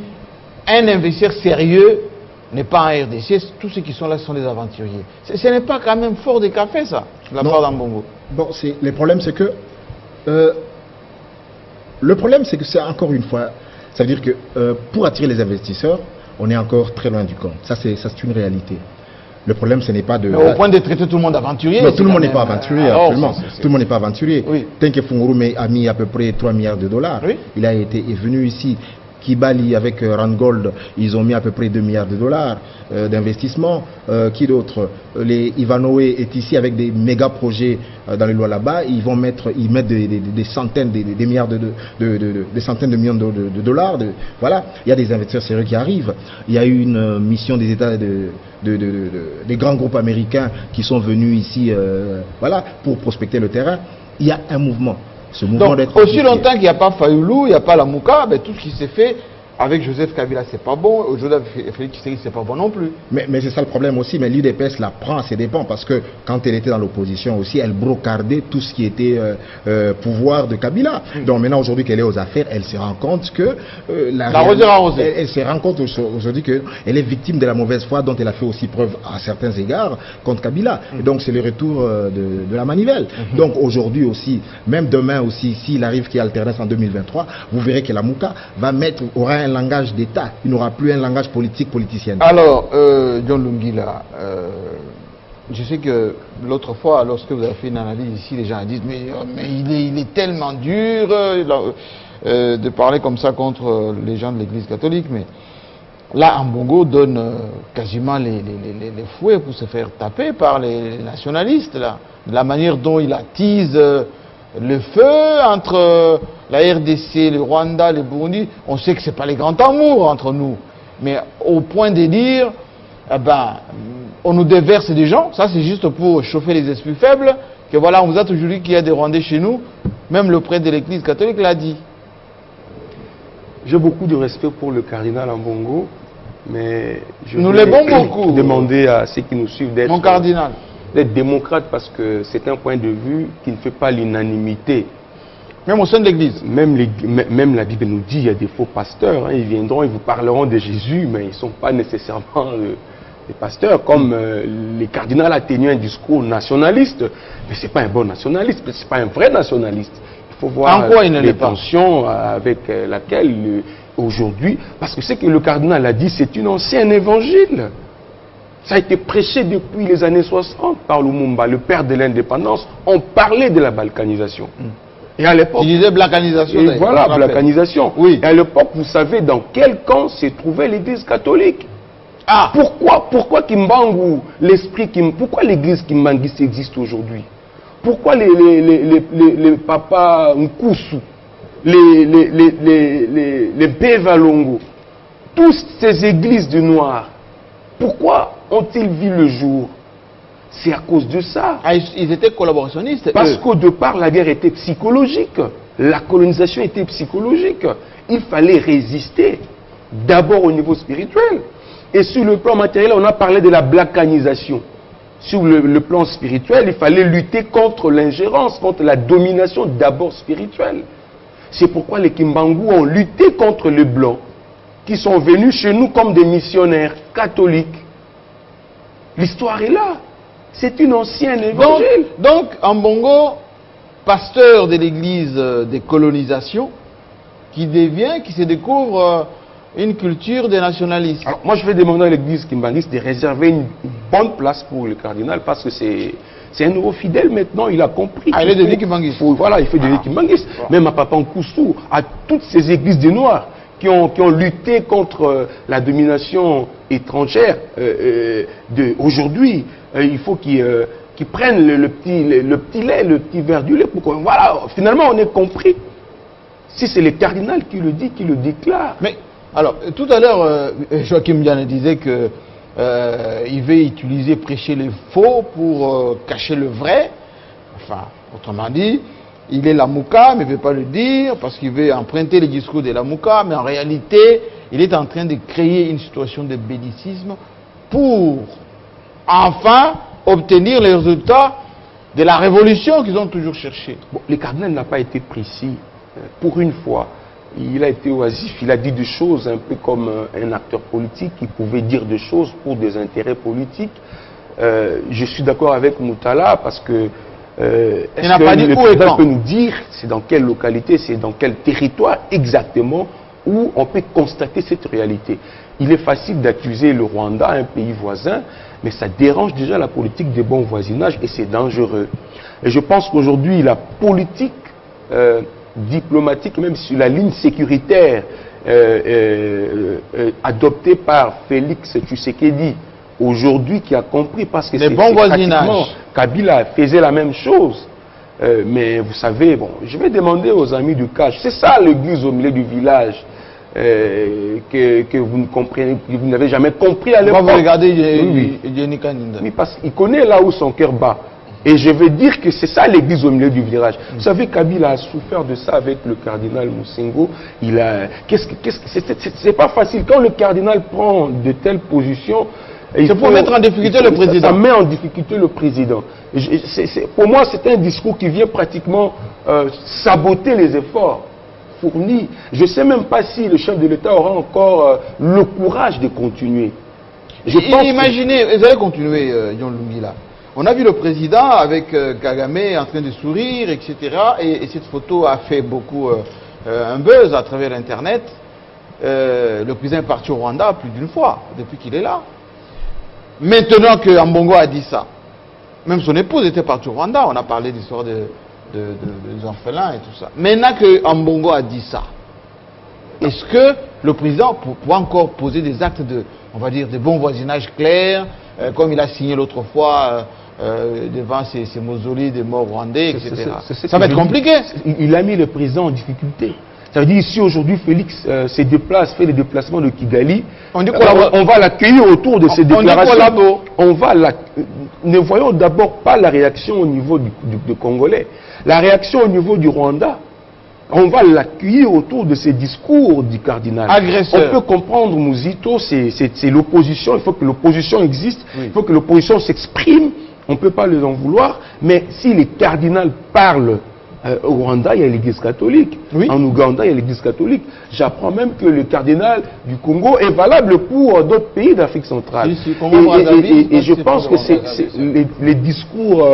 un investisseur sérieux n'est pas en RDC, tous ceux qui sont là sont des aventuriers. Ce n'est pas quand même fort de café, ça, de la part d'Ambongo. Bon, le problème, c'est que... c'est encore une fois, ça veut dire que pour attirer les investisseurs, on est encore très loin du compte. Ça, c'est une réalité. Le problème, ce n'est pas de... Mais au point de traiter tout le monde aventurier. Non, tout le monde n'est pas aventurier, absolument. Tout le monde n'est pas aventurier. Oui. Tenke Fungurume a mis à peu près 3 milliards de dollars. Oui. Il est venu ici. Kibali avec Randgold, ils ont mis à peu près 2 milliards de dollars d'investissement. Qui d'autre? Les Ivanoé est ici avec des méga projets dans les lois là-bas. Ils mettent des centaines, des milliards des centaines de millions de dollars. Voilà, il y a des investisseurs sérieux qui arrivent. Il y a eu une mission des États des grands groupes américains qui sont venus ici, voilà, pour prospecter le terrain. Il y a un mouvement. Donc, aussi longtemps qu'il n'y a pas Fayoulou, il n'y a pas la Mouka, ben, tout ce qui s'est fait avec Joseph Kabila, c'est pas bon. Joseph Félix Tshisekedi, c'est pas bon non plus. Mais c'est ça le problème aussi. Mais l'UDPS la prend à ses dépens parce que quand elle était dans l'opposition aussi, elle brocardait tout ce qui était pouvoir de Kabila. Donc maintenant, aujourd'hui qu'elle est aux affaires, elle se rend compte que elle se rend compte aujourd'hui qu'elle est victime de la mauvaise foi dont elle a fait aussi preuve à certains égards contre Kabila. Et donc c'est le retour de la manivelle. Donc aujourd'hui aussi, même demain aussi, s'il arrive qu'il y ait alternance en 2023, vous verrez que la Mouka aura un langage d'État. Il n'aura plus un langage politicien. Alors, John Lungila, je sais que l'autre fois, lorsque vous avez fait une analyse ici, les gens disent mais il est tellement dur de parler comme ça contre les gens de l'Église catholique. Mais là, Ambongo donne quasiment les fouets pour se faire taper par les nationalistes. Là. De la manière dont il attise le feu entre la RDC, le Rwanda, le Burundi. On sait que ce n'est pas les grands amours entre nous. Mais au point de dire, eh ben, on nous déverse des gens, ça c'est juste pour chauffer les esprits faibles, que voilà, on vous a toujours dit qu'il y a des Rwandais chez nous, même le prêtre de l'Église catholique l'a dit. J'ai beaucoup de respect pour le cardinal Ambongo, mais je nous vais beaucoup. Demander à ceux qui nous suivent d'être... Mon cardinal. D'être démocrate parce que c'est un point de vue qui ne fait pas l'unanimité. Même au sein de l'Église. Même la Bible nous dit qu'il y a des faux pasteurs. Hein, ils viendront, ils vous parleront de Jésus, mais ils ne sont pas nécessairement des pasteurs. Comme les cardinals a tenu un discours nationaliste, mais ce n'est pas un bon nationaliste, ce n'est pas un vrai nationaliste. Il faut voir les tensions avec laquelle aujourd'hui, parce que ce que le cardinal a dit, c'est un ancien évangile. Ça a été prêché depuis les années 60 par Lumumba, le père de l'indépendance. On parlait de la balkanisation. Et à l'époque... Il disait balkanisation. Et voilà, balkanisation. Oui. Et à l'époque, vous savez dans quel camp se trouvait l'église catholique. Ah. Pourquoi Kimbangu, pourquoi l'église Kimbangiste existe aujourd'hui? Pourquoi les papas Nkusu, les Bevalongo, toutes ces églises de Noirs, pourquoi ont-ils vu le jour? C'est à cause de ça. Ah, ils étaient collaborationnistes. Parce qu'au départ, la guerre était psychologique. La colonisation était psychologique. Il fallait résister. D'abord au niveau spirituel. Et sur le plan matériel, on a parlé de la balkanisation. Sur le plan spirituel, il fallait lutter contre l'ingérence, contre la domination d'abord spirituelle. C'est pourquoi les Kimbangu ont lutté contre les Blancs, qui sont venus chez nous comme des missionnaires catholiques. L'histoire est là. C'est une ancienne évangile. Donc, Ambongo, pasteur de l'église des colonisations, qui se découvre une culture des nationalistes. Alors, moi, je vais demander à l'église kimbangiste de réserver une bonne place pour le cardinal, parce que c'est un nouveau fidèle maintenant, il a compris. Ah, il est devenu kimbangiste. Voilà, il fait devenu kimbangiste. Même à Papa Nkoussou, à toutes ces églises des Noirs, qui ont lutté contre la domination étrangère aujourd'hui. Il faut qu'ils prennent le petit lait, le petit verre du lait. Pour voilà, finalement, on est compris. Si c'est le cardinal qui le dit, qui le déclare. Mais, alors, tout à l'heure, Joachim Diane disait que il veut utiliser, prêcher les faux pour cacher le vrai. Enfin, autrement dit, il est la Mouka, mais il ne veut pas le dire parce qu'il veut emprunter les discours de la Mouka, mais en réalité, il est en train de créer une situation de bellicisme pour enfin obtenir les résultats de la révolution qu'ils ont toujours cherché. Bon, le cardinal n'a pas été précis. Pour une fois, il a été oisif. Il a dit des choses un peu comme un acteur politique. Il pouvait dire des choses pour des intérêts politiques. Je suis d'accord avec Moutala parce que est-ce que le président peut nous dire c'est dans quelle localité, c'est dans quel territoire exactement où on peut constater cette réalité. Il est facile d'accuser le Rwanda, un pays voisin, mais ça dérange déjà la politique de bon voisinage et c'est dangereux. Et je pense qu'aujourd'hui, la politique diplomatique, même sur la ligne sécuritaire adoptée par Félix Tshisekedi, aujourd'hui qui a compris, parce que c'est bon voisinage. Kabila faisait la même chose. Mais vous savez, bon, je vais demander aux amis du CAJ, c'est ça l'église au milieu du village que vous ne comprenez, que vous n'avez jamais compris à l'époque. Vous regardez oui. Oui, parce qu'il connaît là où son cœur bat. Et je veux dire que c'est ça l'église au milieu du village. Vous savez, Kabila a souffert de ça avec le cardinal Moussengo. C'est pas facile. Quand le cardinal prend de telles positions, c'est pour mettre en difficulté le président. Ça met en difficulté le président. Pour moi, c'est un discours qui vient pratiquement saboter les efforts fournis. Je ne sais même pas si le chef de l'État aura encore le courage de continuer. Imaginez, vous allez continuer, Yon Lungila. On a vu le président avec Kagame en train de sourire, etc. Et cette photo a fait beaucoup un buzz à travers Internet. Le président est parti au Rwanda plus d'une fois depuis qu'il est là. Maintenant que Ambongo a dit ça, même son épouse était partie au Rwanda, on a parlé d'histoire des orphelins et tout ça. Maintenant que Ambongo a dit ça, est-ce que le président pourra encore poser des actes de, on va dire, de bon voisinage clair, comme il a signé l'autre fois devant ces mausolées des morts rwandais, etc. Ça va être compliqué. Il a mis le président en difficulté. Ça veut dire ici aujourd'hui Félix se déplace, fait les déplacements de Kigali. On va l'accueillir autour de ces déclarations. Ne voyons d'abord pas la réaction au niveau du Congolais. La réaction au niveau du Rwanda. On va l'accueillir autour de ces discours du cardinal. Agresseur. On peut comprendre Mouzito, c'est l'opposition. Il faut que l'opposition existe. Oui. Il faut que l'opposition s'exprime. On ne peut pas les en vouloir. Mais si les cardinals parlent au Rwanda, il y a l'église catholique. Oui. En Ouganda, il y a l'église catholique. J'apprends même que le cardinal du Congo est valable pour d'autres pays d'Afrique centrale. Et je pense que les discours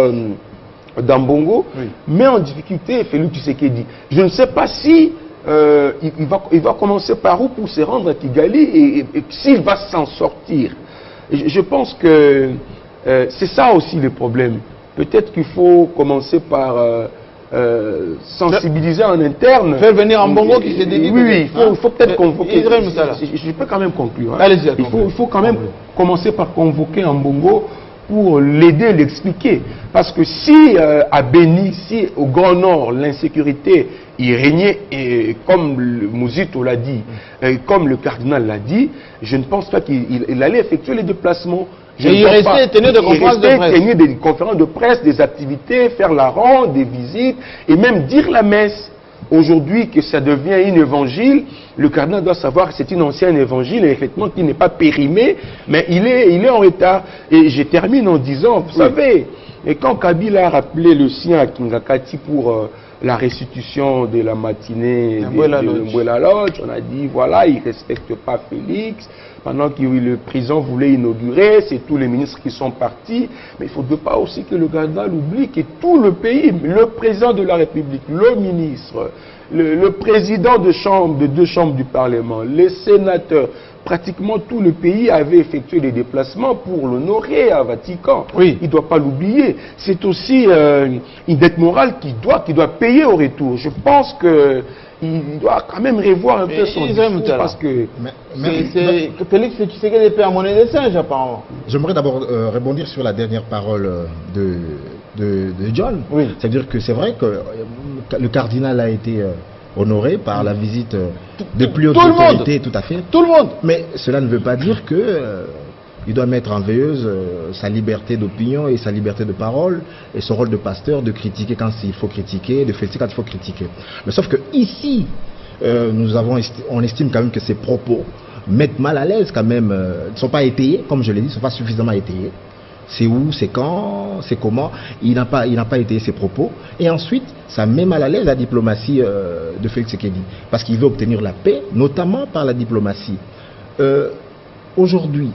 d'Ambongo met en difficulté Félix Tshisekedi. Je ne sais pas si il va commencer par où pour se rendre à Kigali et s'il va s'en sortir. Je pense que c'est ça aussi le problème. Peut-être qu'il faut commencer par sensibiliser en interne. Faire venir Ambongo qui s'est dédié. Oui, il faut peut-être convoquer. Je peux quand même conclure. Hein. Il faut quand même commencer par convoquer Ambongo pour l'aider, l'expliquer. Parce que si à Béni, si au Grand Nord, l'insécurité il régnait, et comme Mouzito l'a dit, comme le cardinal l'a dit, je ne pense pas qu'il allait effectuer les déplacements. Il restait tenir des conférences de presse, des activités, faire la ronde, des visites, et même dire la messe. Aujourd'hui, que ça devient un évangile, le cardinal doit savoir que c'est un ancien évangile, et effectivement, qui n'est pas périmé, mais il est en retard. Et je termine en disant, vous savez, et quand Kabila a rappelé le sien à Kingakati pour la restitution de la matinée de Mbuela Lodge, on a dit, voilà, il ne respecte pas Félix. Pendant que le président voulait inaugurer, c'est tous les ministres qui sont partis. Mais il ne faudrait pas aussi que le cardinal oublie que tout le pays, le président de la République, le ministre, le président de deux chambres du Parlement, les sénateurs, pratiquement tout le pays avait effectué des déplacements pour l'honorer à Vatican. Oui. Il ne doit pas l'oublier. C'est aussi une dette morale qui doit payer au retour. Je pense que il doit quand même revoir un peu son discours parce que... Félix Tshisekedi paie à monnaie des singes, apparemment. J'aimerais d'abord rebondir sur la dernière parole de John. Oui. C'est-à-dire que c'est vrai que le cardinal a été honoré par la visite de plus hautes autorités, tout à fait. Tout le monde. Mais cela ne veut pas dire que... il doit mettre en veilleuse sa liberté d'opinion et sa liberté de parole et son rôle de pasteur de critiquer quand il faut critiquer, de féliciter quand il faut critiquer. Mais sauf que ici, on estime quand même que ces propos mettent mal à l'aise quand même, ne sont pas étayés, comme je l'ai dit, ne sont pas suffisamment étayés. C'est où, c'est quand, c'est comment, il n'a pas étayé ses propos. Et ensuite, ça met mal à l'aise la diplomatie de Félix Tshisekedi, parce qu'il veut obtenir la paix, notamment par la diplomatie. Aujourd'hui,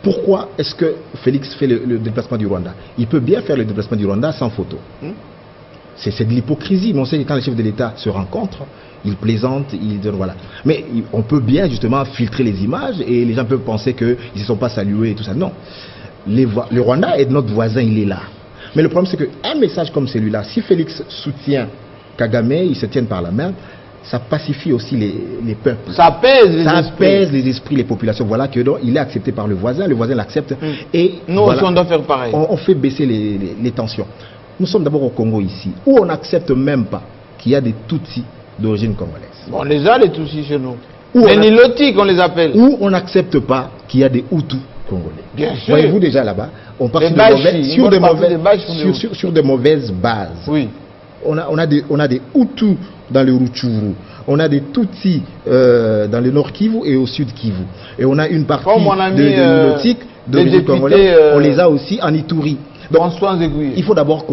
pourquoi est-ce que Félix fait le déplacement du Rwanda? Il peut bien faire le déplacement du Rwanda sans photo. c'est de l'hypocrisie. Mais on sait que quand les chefs de l'État se rencontrent, ils plaisantent, voilà. Mais on peut bien justement filtrer les images et les gens peuvent penser qu'ils ne se sont pas salués et tout ça. Non. Le Rwanda est notre voisin, il est là. Mais le problème, c'est qu'un message comme celui-là, si Félix soutient Kagame, ils se tiennent par la main, ça pacifie aussi les peuples. Ça apaise les esprits, les populations. Voilà que il est accepté par le voisin l'accepte. Et nous aussi, on doit faire pareil. On fait baisser les tensions. Nous sommes d'abord au Congo ici, où on n'accepte même pas qu'il y a des Tutsis d'origine congolaise. Bon, on les a, les Tutsis chez nous. Les Nilotiques, on les appelle. Où on n'accepte pas qu'il y a des Hutus congolais. Bien sûr. Voyez-vous déjà là-bas, on part sur de mauvaises bases. Oui. On a des Hutus dans le Rutshuru, on a des Tutsis dans le Nord Kivu et au Sud Kivu. Et on a une partie de Nilotiques d'origine congolaise, on les a aussi en Ituri. Donc, il faut d'abord que...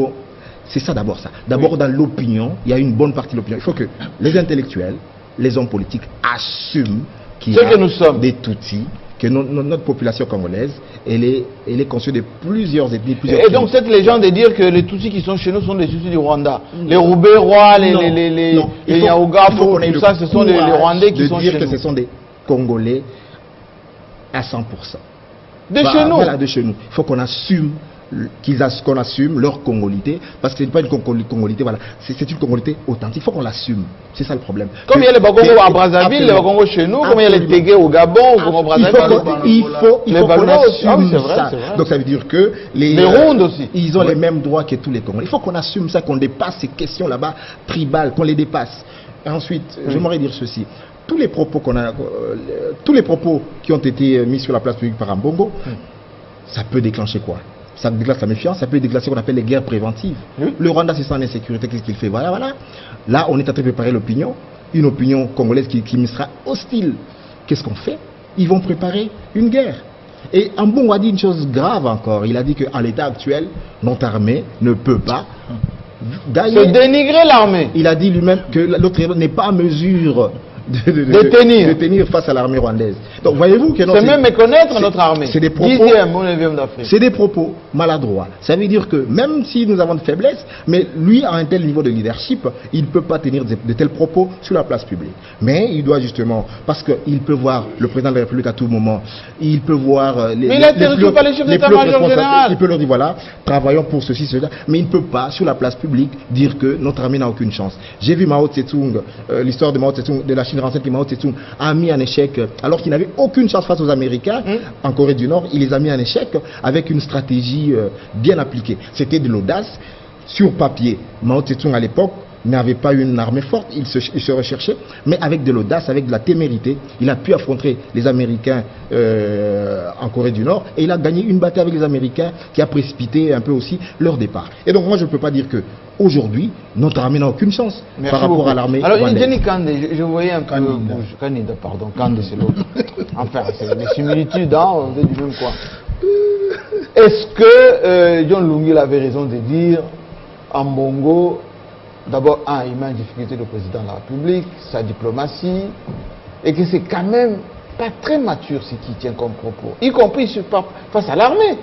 C'est ça d'abord ça. D'abord dans l'opinion, il y a une bonne partie de l'opinion. Il faut que les intellectuels, les hommes politiques assument qu'il y a des Tutsis, que notre population congolaise, elle est constituée de plusieurs ethnies. Et donc cette légende de dire que les Tutsis qui sont chez nous sont des Tutsis du Rwanda. Les Roubaix-Rois, les Yaouga, tout ça, ce sont les Rwandais qui sont chez nous. De dire que ce sont des Congolais à 100%. De chez nous. Voilà, de chez nous. Il faut qu'on assume qu'on assume leur congolité, parce que ce n'est pas une congolité, voilà, c'est une congolité authentique. Il faut qu'on l'assume. C'est ça le problème. Comme il y a les Bakongo à Brazzaville, les Bakongo chez nous, comme il y a les Tégué au Gabon, au Brazzaville. Il faut qu'on assume ça. Donc ça veut dire que les Rondes aussi, ils ont les mêmes droits que tous les Congolais. Il faut qu'on assume ça, qu'on dépasse ces questions là-bas tribales, qu'on les dépasse. Et ensuite, j'aimerais dire ceci. Tous les propos qui ont été mis sur la place publique par Ambongo, ça peut déclencher quoi? Ça déclenche la méfiance, ça peut déclencher ce qu'on appelle les guerres préventives. Le Rwanda se sent en insécurité, qu'est-ce qu'il fait? Voilà. Là, on est en train de préparer l'opinion, une opinion congolaise qui sera hostile. Qu'est-ce qu'on fait? Ils vont préparer une guerre. Et Ambongo a dit une chose grave encore. Il a dit qu'à l'état actuel, notre armée ne peut pas se dénigrer l'armée. Il a dit lui-même que l'autre n'est pas en mesure de tenir face à l'armée rwandaise. Donc voyez-vous que c'est même méconnaître notre armée. C'est des propos maladroits. Ça veut dire que même si nous avons de faiblesses, mais lui a un tel niveau de leadership, il ne peut pas tenir de tels propos sur la place publique. Mais il doit justement, parce qu'il peut voir le président de la République à tout moment, il peut voir mais il n'interrompt pas les chefs d'état-major général. Il peut leur dire voilà, travaillons pour ceci, cela, mais il ne peut pas sur la place publique dire que notre armée n'a aucune chance. J'ai vu Mao Tse-tung, l'histoire de Mao Tse-tung, de la Chine que Mao Tse-tung a mis en échec, alors qu'il n'avait aucune chance face aux Américains en Corée du Nord, il les a mis en échec avec une stratégie bien appliquée. C'était de l'audace. Sur papier, Mao Tse-tung à l'époque n'avait pas une armée forte, il se recherchait, mais avec de l'audace, avec de la témérité, il a pu affronter les Américains en Corée du Nord et il a gagné une bataille avec les Américains qui a précipité un peu aussi leur départ. Et donc moi je ne peux pas dire que aujourd'hui notre armée n'a aucune chance par rapport à l'armée rwandaise. Alors Jenny Kande, je voyais un peu... Kanida, pardon, Kande c'est l'autre. Enfin, c'est des similitudes, hein, on est du même coin. Est-ce que John Lungi avait raison de dire Ambongo, d'abord, il met en difficulté le président de la République, sa diplomatie, et que c'est quand même pas très mature ce qu'il tient comme propos, y compris face à l'armée.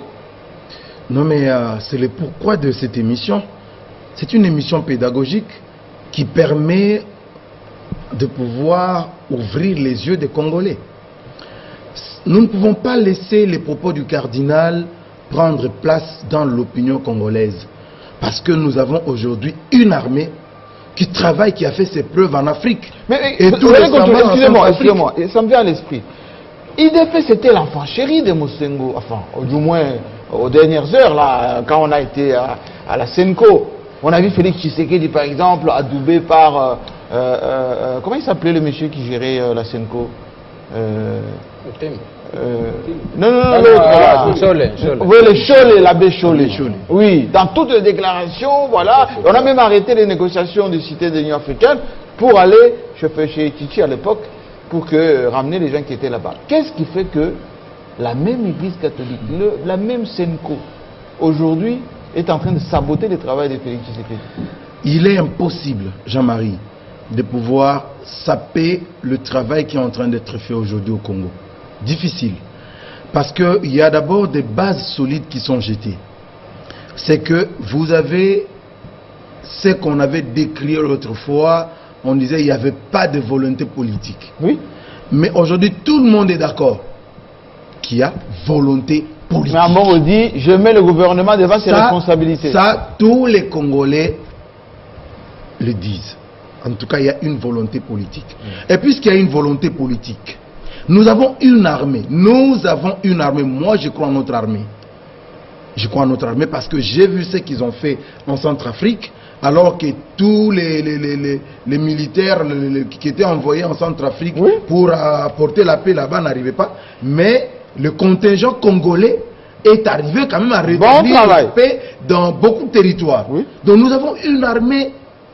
Non mais c'est le pourquoi de cette émission. C'est une émission pédagogique qui permet de pouvoir ouvrir les yeux des Congolais. Nous ne pouvons pas laisser les propos du cardinal prendre place dans l'opinion congolaise. Parce que nous avons aujourd'hui une armée qui travaille, qui a fait ses preuves en Afrique. Mais excusez-moi, ça me vient à l'esprit. IDP, c'était l'enfant chéri de Mosengo, enfin, du moins aux dernières heures, là, quand on a été à la Senko. On a vu Félix Tshisekedi, par exemple, adoubé par... comment il s'appelait le monsieur qui gérait la Senko? Non, l'autre. Oui, le Cholé, l'abbé Cholé. Oui, dans toutes les déclarations, voilà. On a même arrêté les négociations de Cité de l'Union africaine pour aller chez Titi à l'époque, pour ramener les gens qui étaient là-bas. Qu'est-ce qui fait que la même Église catholique, la même Senko, aujourd'hui, est en train de saboter le travail de Félix Tshisekedi? Il est impossible, Jean-Marie, de pouvoir saper le travail qui est en train d'être fait aujourd'hui au Congo. Difficile. Parce qu'il y a d'abord des bases solides qui sont jetées. C'est que vous avez ce qu'on avait décrit l'autre fois, on disait qu'il n'y avait pas de volonté politique. Oui. Mais aujourd'hui, tout le monde est d'accord qu'il y a volonté politique. Mais Ambongo dit, je mets le gouvernement devant ses responsabilités. Ça, tous les Congolais le disent. En tout cas, il y a une volonté politique. Et puisqu'il y a une volonté politique, nous avons une armée. Nous avons une armée. Moi, je crois en notre armée. Je crois en notre armée parce que j'ai vu ce qu'ils ont fait en Centrafrique, alors que tous les militaires qui étaient envoyés en Centrafrique pour apporter la paix là-bas n'arrivaient pas. Mais le contingent congolais est arrivé quand même à rétablir la paix dans beaucoup de territoires. Donc nous avons une armée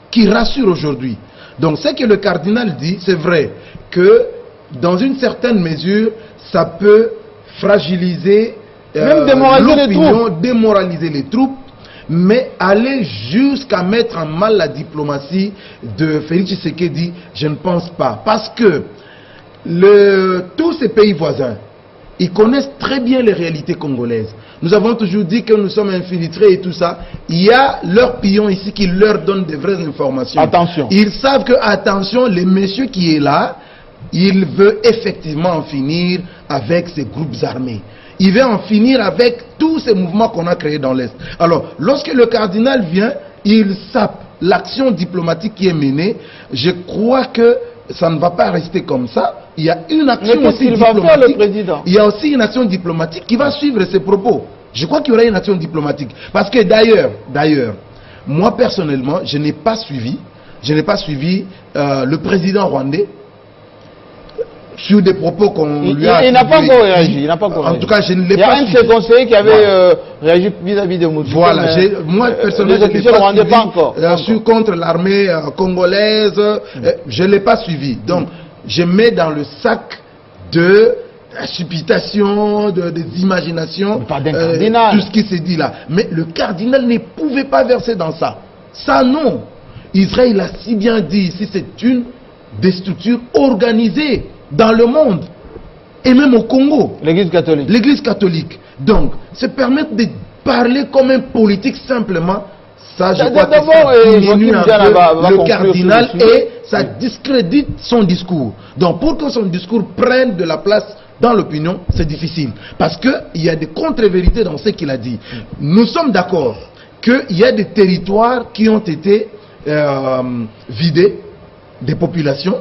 qui rassure aujourd'hui. Donc ce que le cardinal dit, c'est vrai que dans une certaine mesure, ça peut fragiliser même démoraliser les troupes, mais aller jusqu'à mettre en mal la diplomatie de Félix Tshisekedi, je ne pense pas. Parce que tous ces pays voisins, ils connaissent très bien les réalités congolaises. Nous avons toujours dit que nous sommes infiltrés et tout ça. Il y a leurs pions ici qui leur donnent des vraies informations. Attention. Ils savent que, attention, le monsieur qui est là, il veut effectivement en finir avec ces groupes armés. Il veut en finir avec tous ces mouvements qu'on a créés dans l'Est. Alors, lorsque le cardinal vient, il sape l'action diplomatique qui est menée. Je crois que ça ne va pas rester comme ça. Il y a une action aussi diplomatique. Il y a aussi une action diplomatique qui va suivre ses propos. Je crois qu'il y aura une action diplomatique. Parce que d'ailleurs, moi personnellement, je n'ai pas suivi le président rwandais sur des propos qu'on lui a... Il n'a pas encore réagi. En tout cas, je ne l'ai pas suivi. Il y a un de ses conseillers qui avait réagi vis-à-vis de Moutou. Voilà, moi personnellement, je ne l'ai pas suivi contre l'armée congolaise. Je ne l'ai pas suivi. Donc, je mets dans le sac de la supputation, des imaginations, tout ce qui s'est dit là. Mais le cardinal ne pouvait pas verser dans ça. Ça, non. Israël a si bien dit ici, c'est une des structures organisées dans le monde et même au Congo. L'église catholique. L'église catholique. Donc, se permettre de parler comme un politique simplement, ça je crois que ça diminue un peu le cardinal et ça discrédite son discours. Donc, pour que son discours prenne de la place dans l'opinion, c'est difficile. Parce qu'il y a des contre-vérités dans ce qu'il a dit. Nous sommes d'accord qu'il y a des territoires qui ont été vidés des populations,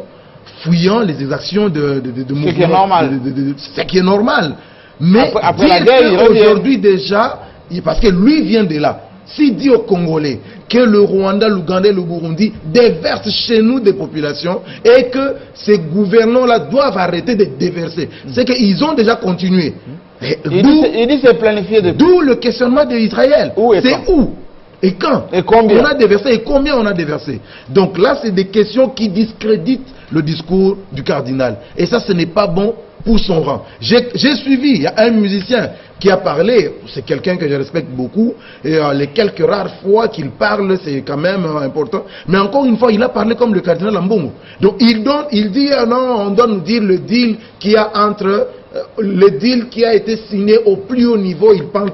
fouillant les exactions de mouvements. Ce qui est normal. Mais après la guerre, aujourd'hui déjà, parce que lui vient de là, s'il dit aux Congolais que le Rwanda, l'Ouganda et le Burundi déversent chez nous des populations et que ces gouvernants-là doivent arrêter de déverser, c'est qu'ils ont déjà continué. Il dit c'est planifié depuis. D'où le questionnement d'Israël. C'est où et quand et combien on a déversé et combien on a déversé. Donc là, c'est des questions qui discréditent le discours du cardinal. Et ça, ce n'est pas bon pour son rang. J'ai suivi, il y a un musicien qui a parlé, c'est quelqu'un que je respecte beaucoup, et les quelques rares fois qu'il parle, c'est quand même important. Mais encore une fois, il a parlé comme le cardinal Ambongo. Donc il dit, non, on doit nous dire le deal qu'il y a entre... le deal qui a été signé au plus haut niveau, il parle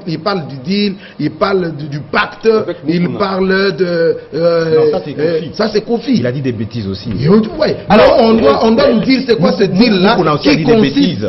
du deal, il parle du pacte, il parle de... non, ça c'est Kofi. Il a dit des bêtises aussi. Ouais. Alors on doit nous dire c'est quoi ce deal-là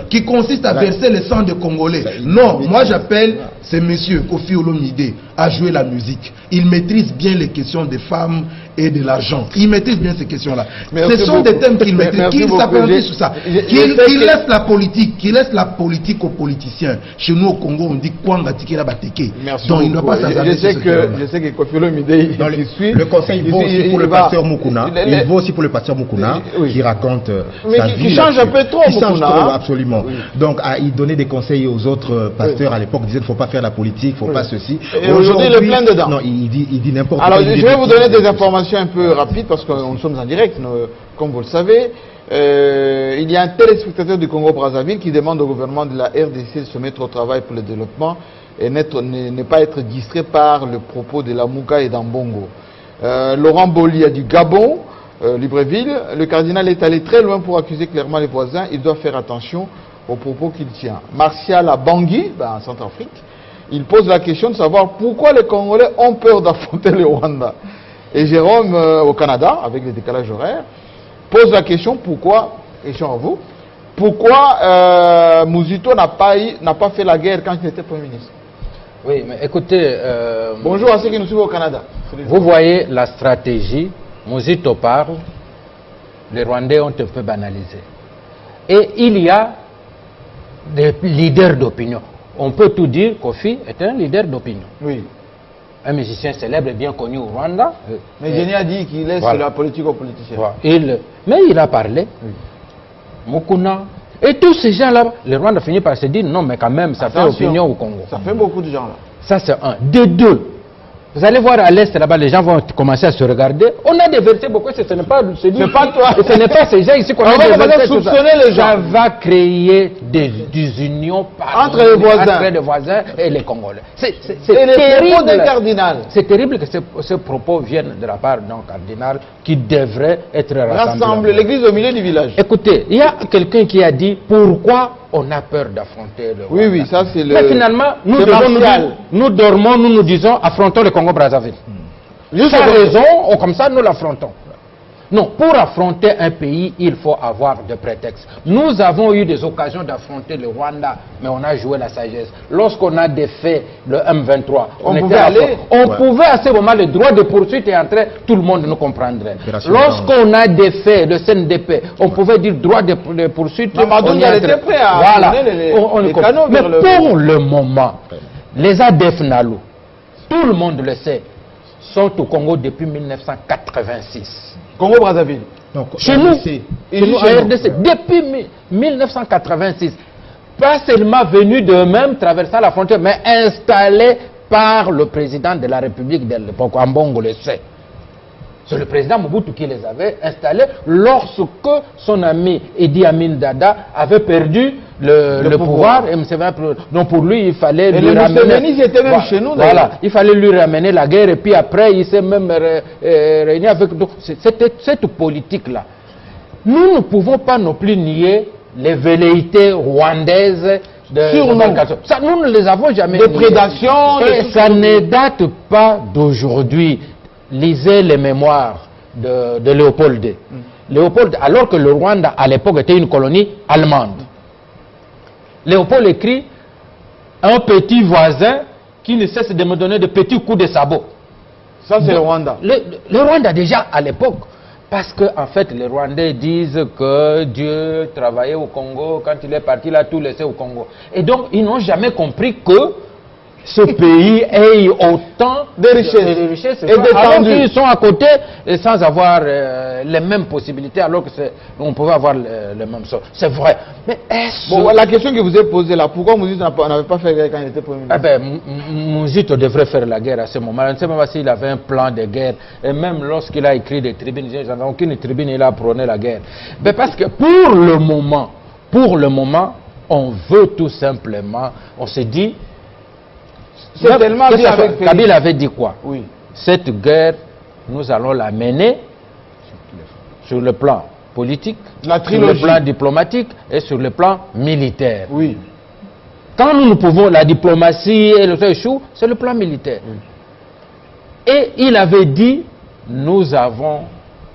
qui consiste à verser le sang des Congolais. Non, moi j'appelle ce monsieur Kofi Olomide à jouer la musique. Il maîtrise bien les questions des femmes et de l'argent. Il maîtrise bien ces questions-là. Ce sont des thèmes qu'il maîtrise, qu'il s'appuie sur ça. Qu'il laisse la politique aux politiciens. Chez nous au Congo, on dit Kwanga Tikela Bateke. Donc il ne doit pas s'attendre. Je sais que Kofi Olomide, il suit. Le conseil vaut aussi pour le pasteur Mukuna. Il vaut aussi pour le pasteur Mukuna qui raconte sa vie. Qui change un peu trop, Mukuna. Absolument. Donc il donnait des conseils aux autres pasteurs à l'époque. Il disait il ne faut pas faire la politique, il ne faut pas ceci. Et aujourd'hui, il est plein dedans. Non, il dit n'importe quoi. Alors je vais vous donner des informations un peu rapides parce que nous sommes en direct, comme vous le savez. Il y a un téléspectateur du Congo-Brazzaville qui demande au gouvernement de la RDC de se mettre au travail pour le développement et ne pas être distrait par le propos de la Mouka et d'Ambongo. Laurent Bolia du Gabon, Libreville, le cardinal est allé très loin pour accuser clairement les voisins. Il doit faire attention aux propos qu'il tient. Martial à Bangui, en Centrafrique, il pose la question de savoir pourquoi les Congolais ont peur d'affronter le Rwanda. Et Jérôme, au Canada, avec les décalages horaires, pose la question pourquoi, question à vous, pourquoi Mouzito n'a pas fait la guerre quand il était Premier ministre? Oui, mais écoutez... Bonjour à ceux qui nous suivent au Canada. Vous voyez la stratégie, Mouzito parle, les Rwandais ont un peu banalisé. Et il y a des leaders d'opinion. On peut tout dire, Kofi est un leader d'opinion. Oui. Un musicien célèbre et bien connu au Rwanda. Mais Génie a dit qu'il laisse la politique aux politiciens. Voilà. Mais il a parlé. Oui. Mukuna. Et tous ces gens-là, le Rwanda finit par se dire non, mais quand même, ça fait opinion au Congo. Ça fait beaucoup de gens là. Ça, c'est un. De deux. Vous allez voir à l'Est, là-bas, les gens vont commencer à se regarder. On a des vérités, beaucoup, ce n'est pas toi. Ce n'est pas ces gens ici qu'on a des vérités. Soupçonner les gens. Ça va créer des unions entre les voisins et les Congolais. C'est terrible d'un cardinal. C'est terrible que ces propos viennent de la part d'un cardinal qui devrait être rassemblé. L'église au milieu du village. Écoutez, il y a quelqu'un qui a dit pourquoi on a peur d'affronter le Rwanda. Oui, ça c'est le... Mais finalement, nous dormons, nous disons, affrontons le Congo-Brazzaville. Sans raison, ou comme ça, nous l'affrontons. Non, pour affronter un pays, il faut avoir de prétextes. Nous avons eu des occasions d'affronter le Rwanda, mais on a joué la sagesse. Lorsqu'on a défait le M23, on pouvait à ce moment, le droit de poursuite est entré, tout le monde nous comprendrait. Lorsqu'on a défait le CNDP, on pouvait dire droit de poursuite. On était prêt à voilà. les canaux mais pour le moment, les ADF Nalu, tout le monde le sait, sont au Congo depuis 1986. Congo-Brazzaville. Chez nous, à RDC, depuis 1986. Pas seulement venus d'eux-mêmes traversant la frontière, mais installés par le président de la République de l'époque, Ambongo le sait. C'est le président Mobutu qui les avait installés lorsque son ami Idi Amin Dada avait perdu le pouvoir. Donc pour lui, il fallait lui ramener... était même chez nous. Voilà, il fallait lui ramener la guerre et puis après, il s'est même réuni avec... Cette politique-là. Nous ne pouvons pas non plus nier les velléités rwandaises sur nous. Ça, nous ne les avons jamais de prédation. Et ça ne date pas d'aujourd'hui. Lisez les mémoires de Léopold II. Léopold, alors que le Rwanda, à l'époque, était une colonie allemande. Léopold écrit « Un petit voisin qui ne cesse de me donner de petits coups de sabot ». Ça, c'est le Rwanda. Le Rwanda, déjà, à l'époque, parce qu'en fait, les Rwandais disent que Dieu travaillait au Congo, quand il est parti, il a tout laissé au Congo. Et donc, ils n'ont jamais compris que ce pays ait autant de richesses et d'étendue. Ils sont à côté et sans avoir les mêmes possibilités, alors que on pouvait avoir le même sort. C'est vrai. Mais bon, la question que vous avez posée là, pourquoi Mouzito n'avait pas fait la guerre quand il était Premier ministre? Mouzito devrait faire la guerre à ce moment. Je ne sais même pas s'il avait un plan de guerre. Et même lorsqu'il a écrit des tribunes, il n'y a aucune tribune, il a prôné la guerre. Mais parce que pour le moment, on veut tout simplement, on se dit, c'est tellement bien avec Kabila avait dit quoi? Oui. Cette guerre, nous allons la mener sur le plan politique, sur le plan diplomatique et sur le plan militaire. Oui. Quand nous pouvons, la diplomatie et le échoue, c'est le plan militaire. Oui. Et il avait dit, nous avons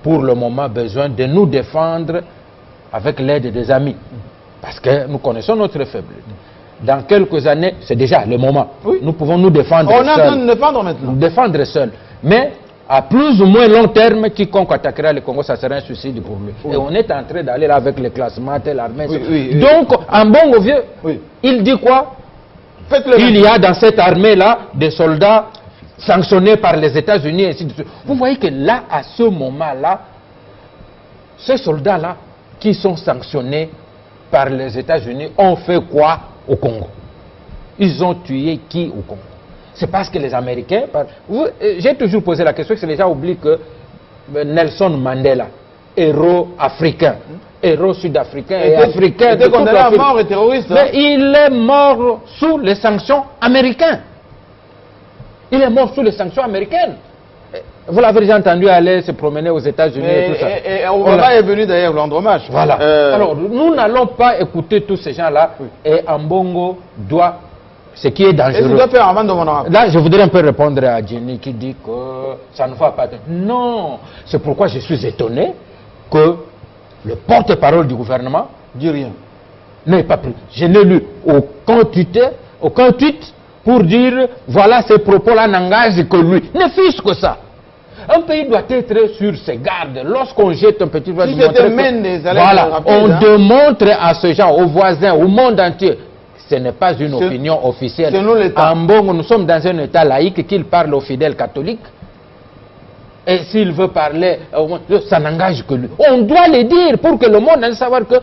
pour le moment besoin de nous défendre avec l'aide des amis. Parce que nous connaissons notre faiblesse. Dans quelques années, c'est déjà le moment. Oui. Nous pouvons nous défendre seuls. On est en train de nous défendre maintenant. Nous défendre seuls. Mais à plus ou moins long terme, quiconque attaquera le Congo, ça sera un suicide pour lui. Oui. Et on est en train d'aller là avec les classements, l'armée. Oui, donc, en bon ou vieux, il dit quoi? Il y a dans cette armée-là des soldats sanctionnés par les États-Unis, et ainsi de suite. Vous voyez que là, à ce moment-là, ces soldats-là, qui sont sanctionnés par les États-Unis, ont fait quoi au Congo? Ils ont tué qui au Congo? C'est parce que les Américains... J'ai toujours posé la question, que les gens oublient que Nelson Mandela, héros africain, héros sud-africain et africain... était condamné à mort et terroriste. Mais il est mort sous les sanctions américaines. Il est mort sous les sanctions américaines. Vous l'avez déjà entendu aller se promener aux États-Unis et tout ça. Et Obama est venu d'ailleurs rendre hommage. Voilà. Alors, nous n'allons pas écouter tous ces gens-là. Et Ambongo doit Ce qui est dangereux. Qu'est-ce que tu dois faire avant de mon rapport? Là, je voudrais un peu répondre à Jenny qui dit que ça ne va pas. Non, c'est pourquoi je suis étonné que le porte-parole du gouvernement Dis rien. n'ait pas pris. Je n'ai lu aucun tweet pour dire voilà ces propos-là n'engagent que lui. Ne fût-ce que ça. Un pays doit être sur ses gardes. Lorsqu'on jette un petit voile, Si c'était Mendes, voilà, on démontre à ce gens, aux voisins, au monde entier. Ce n'est pas une opinion officielle. C'est nous l'État. En bon, nous sommes dans un État laïque qu'il parle aux fidèles catholiques. Et s'il veut parler, ça n'engage que lui. On doit le dire pour que le monde ait savoir que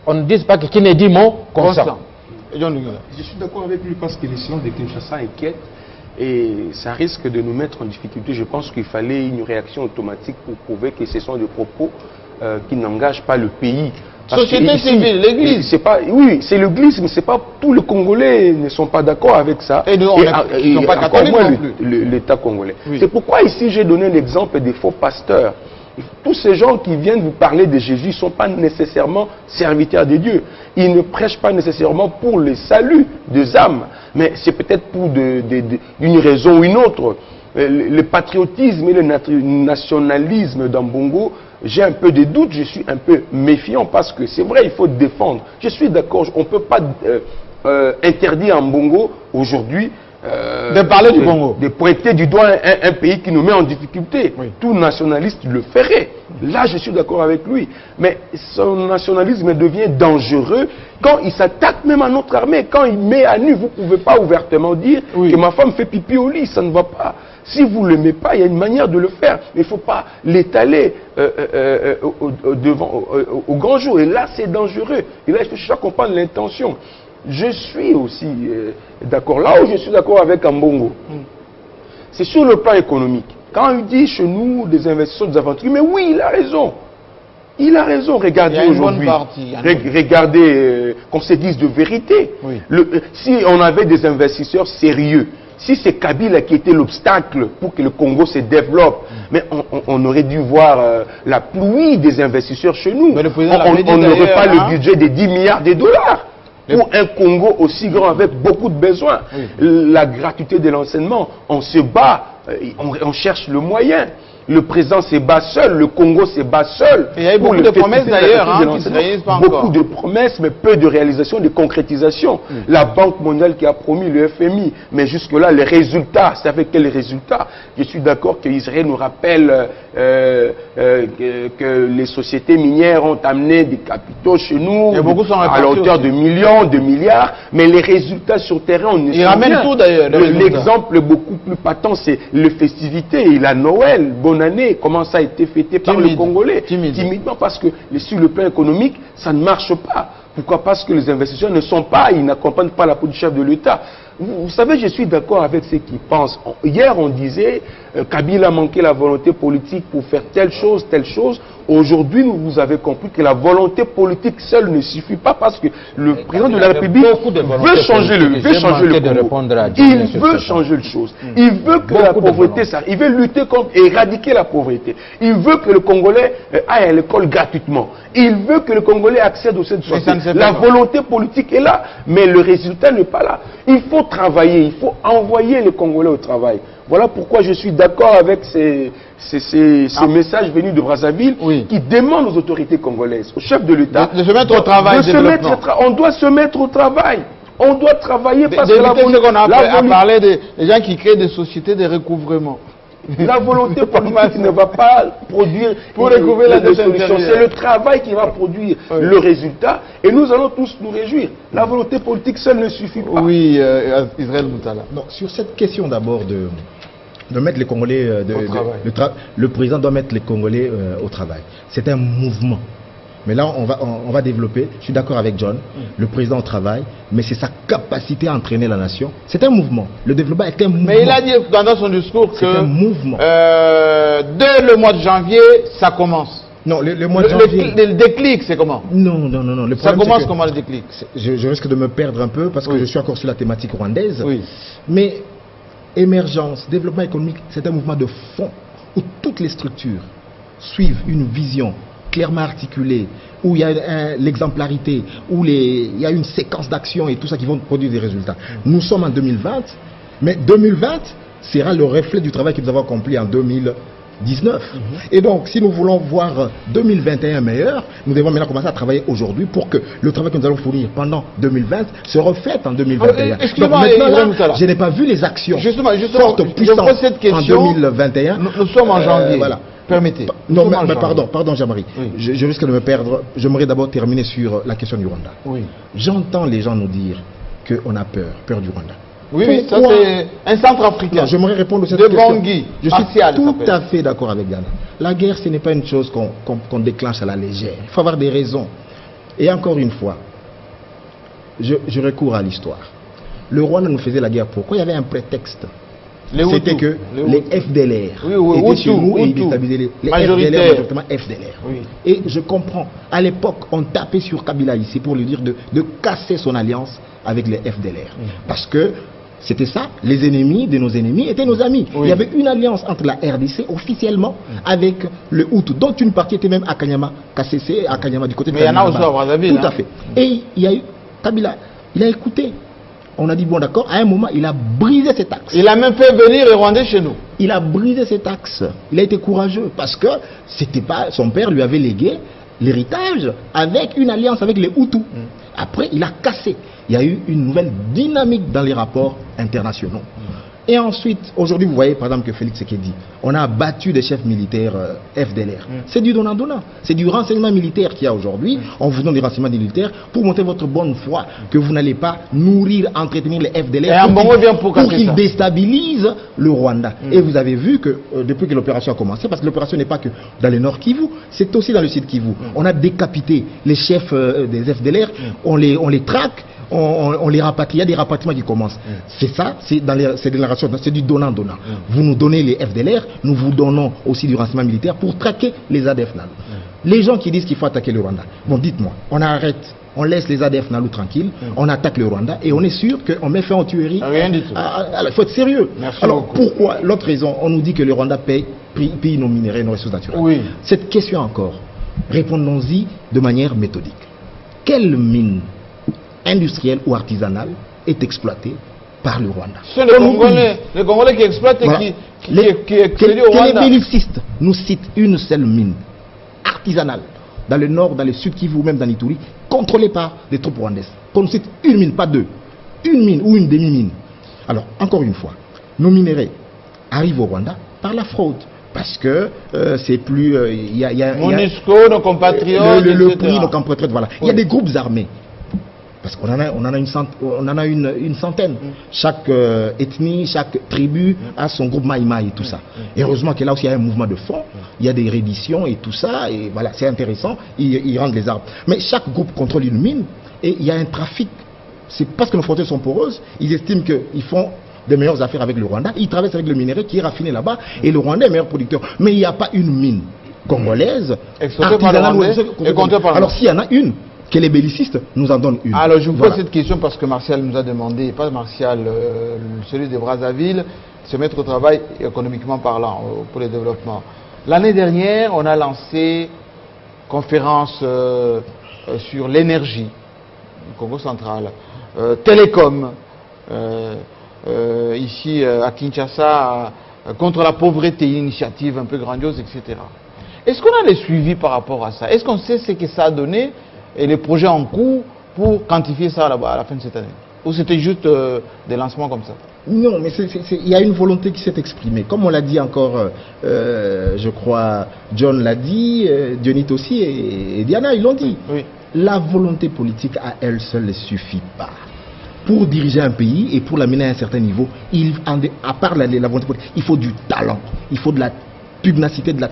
on ne dise pas que qui ne dit mot consent. Je suis d'accord avec lui parce que les silences de Kinshasa inquiètent et ça risque de nous mettre en difficulté. Je pense qu'il fallait une réaction automatique pour prouver que ce sont des propos qui n'engagent pas le pays. Société civile, l'église. C'est pas, oui, c'est l'église, mais c'est pas tous les Congolais ne sont pas d'accord avec ça. Et nous, ils ne sont pas catholiques non plus. L'État congolais. Oui. C'est pourquoi ici j'ai donné l'exemple des faux pasteurs. Tous ces gens qui viennent vous parler de Jésus ne sont pas nécessairement serviteurs de Dieu. Ils ne prêchent pas nécessairement pour le salut des âmes, mais c'est peut-être pour une raison ou une autre. Le patriotisme et le nationalisme dans Bongo, j'ai un peu de doute, je suis un peu méfiant parce que c'est vrai, il faut défendre. Je suis d'accord, on ne peut pas interdire en Bongo aujourd'hui de parler du Congo. De pointer du doigt un pays qui nous met en difficulté. Oui. Tout nationaliste le ferait. Là, je suis d'accord avec lui. Mais son nationalisme devient dangereux quand il s'attaque même à notre armée. Quand il met à nu, vous ne pouvez pas ouvertement dire que ma femme fait pipi au lit. Ça ne va pas. Si vous ne l'aimez pas, il y a une manière de le faire. Mais il ne faut pas l'étaler au grand jour. Et là, c'est dangereux. Et là, il faut chaque comprendre l'intention. Je suis aussi d'accord. Là où je suis d'accord avec Ambongo, c'est sur le plan économique. Quand il dit chez nous des investisseurs, des aventuriers, mais oui, il a raison. Il a raison. Regardez aujourd'hui. Regardez qu'on se dise de vérité. Oui. Si on avait des investisseurs sérieux, si c'est Kabila qui était l'obstacle pour que le Congo se développe, mais on aurait dû voir la pluie des investisseurs chez nous. On n'aurait pas le budget de 10 milliards de dollars. Pour un Congo aussi grand avec beaucoup de besoins. Oui. La gratuité de l'enseignement, on se bat, on cherche le moyen. Le président se bat seul, le Congo se bat seul. Et il y a eu beaucoup de promesses d'ailleurs qui ne se réalisent pas encore. Beaucoup de promesses, mais peu de réalisations, de concrétisation. La Banque mondiale qui a promis le FMI, mais jusque-là, les résultats, c'est avec quels résultats? Je suis d'accord qu'Israël nous rappelle que les sociétés minières ont amené des capitaux chez nous à la hauteur de millions, de milliards, mais les résultats sur terrain, on ne sait rien. Ils ramènent tout d'ailleurs. L'exemple beaucoup plus patent, c'est les festivités et la Noël. Bonne année, comment ça a été fêté par le Congolais. Timidement, parce que sur le plan économique, ça ne marche pas. Pourquoi? Parce que les investisseurs ne sont pas, ils n'accompagnent pas la politique du chef de l'État. Vous savez, je suis d'accord avec ceux qui pensent. Hier, on disait Kabila a manqué la volonté politique pour faire telle chose, telle chose. Aujourd'hui, vous avez compris que la volonté politique seule ne suffit pas parce que le président de la République veut changer le Congo. Il veut changer les choses. Il veut que la pauvreté s'arrête. Il veut lutter contre, éradiquer la pauvreté. Il veut que le Congolais aille à l'école gratuitement. Il veut que le Congolais accède aux soins de santé. La volonté politique est là, mais le résultat n'est pas là. Il faut travailler, il faut envoyer les Congolais au travail. Voilà pourquoi je suis d'accord avec ces messages venus de Brazzaville qui demandent aux autorités congolaises, au chef de l'État, de se mettre au travail. On doit se mettre au travail. On doit travailler parce que qu'on a parlé des gens qui créent des sociétés de recouvrement. La volonté politique ne va pas produire pour recouvrer la solution. C'est le travail qui va produire le résultat et nous allons tous nous réjouir. La volonté politique seule ne suffit pas. Oui, Israël Moutala. Non, sur cette question d'abord de mettre les Congolais le président doit mettre les Congolais au travail. C'est un mouvement. Mais là, on va développer, je suis d'accord avec John, le président au travail, mais c'est sa capacité à entraîner la nation. C'est un mouvement. Le développement est un mouvement. Mais il a dit dans son discours que c'est un mouvement. Dès le mois de janvier, ça commence. Non, le mois de janvier... Le déclic, c'est comment? Non. Ça commence comment le déclic? Je risque de me perdre un peu parce que je suis encore sur la thématique rwandaise. Oui. Mais émergence, développement économique, c'est un mouvement de fond où toutes les structures suivent une vision clairement articulée, où il y a l'exemplarité, où il y a une séquence d'actions et tout ça qui vont produire des résultats. Nous sommes en 2020, mais 2020 sera le reflet du travail que nous avons accompli en 2019. Et donc, si nous voulons voir 2021 meilleur, nous devons maintenant commencer à travailler aujourd'hui pour que le travail que nous allons fournir pendant 2020 se reflète en 2021. Donc maintenant, là, je n'ai pas vu les actions fortes, puissantes cette question, en 2021. Nous sommes en janvier. Voilà. Permettez. Non, mais pardon Jean-Marie. Oui. Je risque de me perdre. J'aimerais d'abord terminer sur la question du Rwanda. Oui. J'entends les gens nous dire qu'on a peur du Rwanda. Oui, ça c'est un centre africain. J'aimerais répondre à cette de question. Bangui, Je suis tout à fait d'accord avec Ghana. La guerre, ce n'est pas une chose qu'on déclenche à la légère. Il faut avoir des raisons. Et encore une fois, je recours à l'histoire. Le Rwanda nous faisait la guerre pourquoi? Il y avait un prétexte. C'était que les FDLR étaient chez nous et ils déstabilisaient les FDLR, majoritairement FDLR. Oui. Et je comprends, à l'époque, on tapait sur Kabila ici pour lui dire de casser son alliance avec les FDLR. Parce que c'était ça, les ennemis de nos ennemis étaient nos amis. Oui. Il y avait une alliance entre la RDC officiellement avec le Hutu, dont une partie était même à Kanyama, KCC, à Kanyama du côté de Kanyama. Mais il y en a aussi à Brazzaville. Tout à fait. Et il y a eu, Kabila, il a écouté. On a dit, bon d'accord, à un moment, il a brisé cet axe. Il a même fait venir les Rwandais chez nous. Il a brisé cet axe. Il a été courageux parce que c'était pas, son père lui avait légué l'héritage avec une alliance avec les Hutus. Après, il a cassé. Il y a eu une nouvelle dynamique dans les rapports internationaux. Et ensuite, aujourd'hui, vous voyez par exemple que Félix Tshisekedi, on a battu des chefs militaires FDLR. C'est du donnant-donnant. C'est du renseignement militaire qu'il y a aujourd'hui. On vous donne des renseignements militaires pour montrer votre bonne foi que vous n'allez pas nourrir, entretenir les FDLR pour qu'ils déstabilisent le Rwanda. Et vous avez vu que depuis que l'opération a commencé, parce que l'opération n'est pas que dans le nord Kivu, c'est aussi dans le sud Kivu. On a décapité les chefs des FDLR, on les traque. On les rapatrie, il y a des rapatriements qui commencent. C'est ça, c'est des narrations, c'est du donnant-donnant. Vous nous donnez les FDLR, nous vous donnons aussi du renseignement militaire pour traquer les ADF Nalu. Les gens qui disent qu'il faut attaquer le Rwanda, bon dites-moi, on arrête, on laisse les ADF Nalu tranquilles, on attaque le Rwanda et on est sûr qu'on met fin aux tueries. Rien du tout. Il faut être sérieux. Merci alors beaucoup. Pourquoi? L'autre raison, on nous dit que le Rwanda paye nos minéraux, nos ressources naturelles. Oui. Cette question encore, répondons-y de manière méthodique. Quelle mine industrielle ou artisanale est exploitée par le Rwanda? C'est les Congolais qui exploitent et voilà. qui exploitent au Rwanda. Les bellicistes nous citent une seule mine artisanale dans le nord, dans le sud Kivu ou même dans l'Ituri, contrôlée par des troupes rwandaises. Qu'on nous cite une mine, pas deux. Une mine ou une demi-mine. Alors, encore une fois, nos minéraux arrivent au Rwanda par la fraude. Parce que c'est plus... MONUSCO, nos compatriotes, le prix, nos compatriotes, voilà. Oui. Il y a des groupes armés. Parce qu'on en a une centaine. Chaque ethnie, chaque tribu a son groupe Maïmaï et tout ça. Et heureusement que là aussi il y a un mouvement de fond, il y a des redditions et tout ça, et voilà, c'est intéressant, ils rendent les armes. Mais chaque groupe contrôle une mine et il y a un trafic. C'est parce que nos frontières sont poreuses, ils estiment qu'ils font des meilleures affaires avec le Rwanda, ils traversent avec le minerai qui est raffiné là-bas, et le Rwanda est meilleur producteur. Mais il n'y a pas une mine congolaise, alors s'il y en a une, que les bellicistes nous en donnent une. Alors je vous pose cette question parce que Martial nous a demandé, pas Martial, celui de Brazzaville, se mettre au travail économiquement parlant pour le développement. L'année dernière, on a lancé une conférence sur l'énergie, Congo central, télécom, ici à Kinshasa, contre la pauvreté, une initiative un peu grandiose, etc. Est-ce qu'on a des suivis par rapport à ça? Est-ce qu'on sait ce que ça a donné et les projets en cours pour quantifier ça là-bas à la fin de cette année? Ou c'était juste des lancements comme ça? Non, mais il y a une volonté qui s'est exprimée. Comme on l'a dit encore, je crois, John l'a dit, Dionite aussi, et Diana, ils l'ont dit. Oui. La volonté politique à elle seule ne suffit pas. Pour diriger un pays et pour l'amener à un certain niveau, à part la volonté politique, il faut du talent, il faut de la pugnacité, de la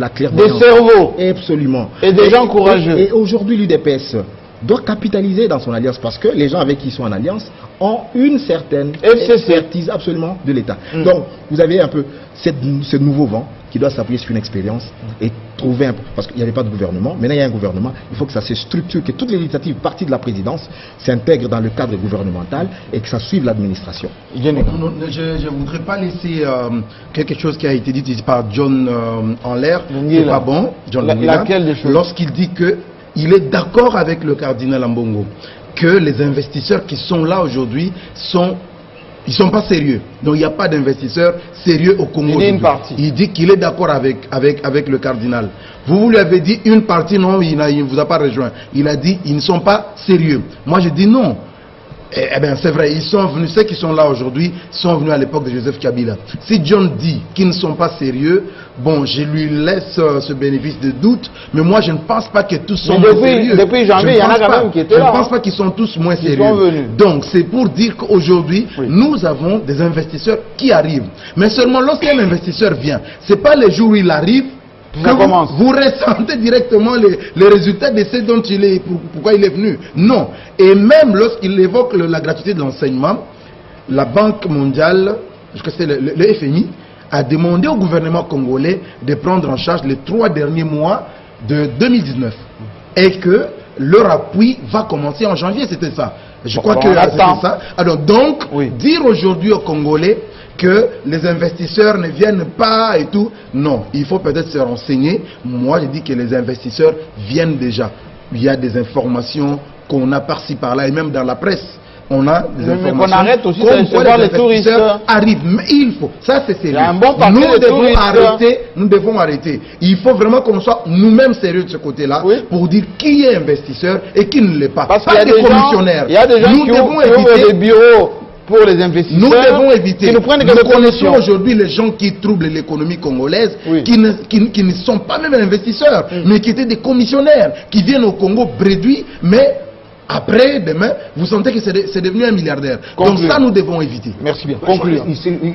clairvoyance. Des cerveaux. Absolument. Et des gens courageux. Et aujourd'hui, l'UDPS doit capitaliser dans son alliance parce que les gens avec qui ils sont en alliance ont une certaine expertise absolument de l'État. Donc, vous avez un peu ce nouveau vent qui doit s'appuyer sur une expérience et trouver parce qu'il n'y avait pas de gouvernement. Maintenant, il y a un gouvernement. Il faut que ça se structure, que toutes les initiatives parties de la présidence s'intègrent dans le cadre gouvernemental et que ça suive l'administration. Je ne voudrais pas laisser quelque chose qui a été dit ici par John en l'air. C'est pas bon, John laquelle des choses? Lorsqu'il dit qu'il est d'accord avec le cardinal Ambongo, que les investisseurs qui sont là aujourd'hui ils sont pas sérieux. Donc il n'y a pas d'investisseurs sérieux au Congo. Il dit qu'il est d'accord avec le cardinal. Vous lui avez dit une partie, non, il ne vous a pas rejoint. Il a dit ils ne sont pas sérieux. Moi je dis non. Eh bien c'est vrai, ils sont venus, ceux qui sont là aujourd'hui sont venus à l'époque de Joseph Kabila. Si John dit qu'ils ne sont pas sérieux, bon, je lui laisse ce bénéfice de doute, mais moi je ne pense pas que tous sont sérieux. Depuis janvier, il y en a quand même qui étaient là. Je ne pense pas qu'ils sont tous moins sérieux. Donc c'est pour dire qu'aujourd'hui, nous avons des investisseurs qui arrivent. Mais seulement lorsqu'un investisseur vient, ce n'est pas les jours où il arrive, vous ressentez directement les résultats de ce dont il est, pourquoi il est venu. Non. Et même lorsqu'il évoque la gratuité de l'enseignement, la Banque mondiale, je crois que c'est le FMI, a demandé au gouvernement congolais de prendre en charge les 3 derniers mois de 2019. Et que leur appui va commencer en janvier, c'était ça. Je crois que c'était ça. Alors donc, dire aujourd'hui aux Congolais que les investisseurs ne viennent pas et tout, non, il faut peut-être se renseigner. Moi, je dis que les investisseurs viennent déjà. Il y a des informations qu'on a par-ci par-là et même dans la presse. On a des informations. Mais qu'on arrête aussi de recevoir les touristes. Arrivent. Mais il faut. Ça, c'est sérieux. Un bon nous devons arrêter. Il faut vraiment qu'on soit nous-mêmes sérieux de ce côté-là pour dire qui est investisseur et qui ne l'est pas. Parce qu'il y a des commissionnaires. Il y a des gens qui ouvrent des bureaux pour les investisseurs. Nous devons éviter. Nous connaissons aujourd'hui les gens qui troublent l'économie congolaise, qui ne sont pas même investisseurs, mais qui étaient des commissionnaires, qui viennent au Congo bréduits, mais après, demain, vous sentez que c'est devenu un milliardaire. Donc ça, nous devons éviter. Merci bien. Concluons.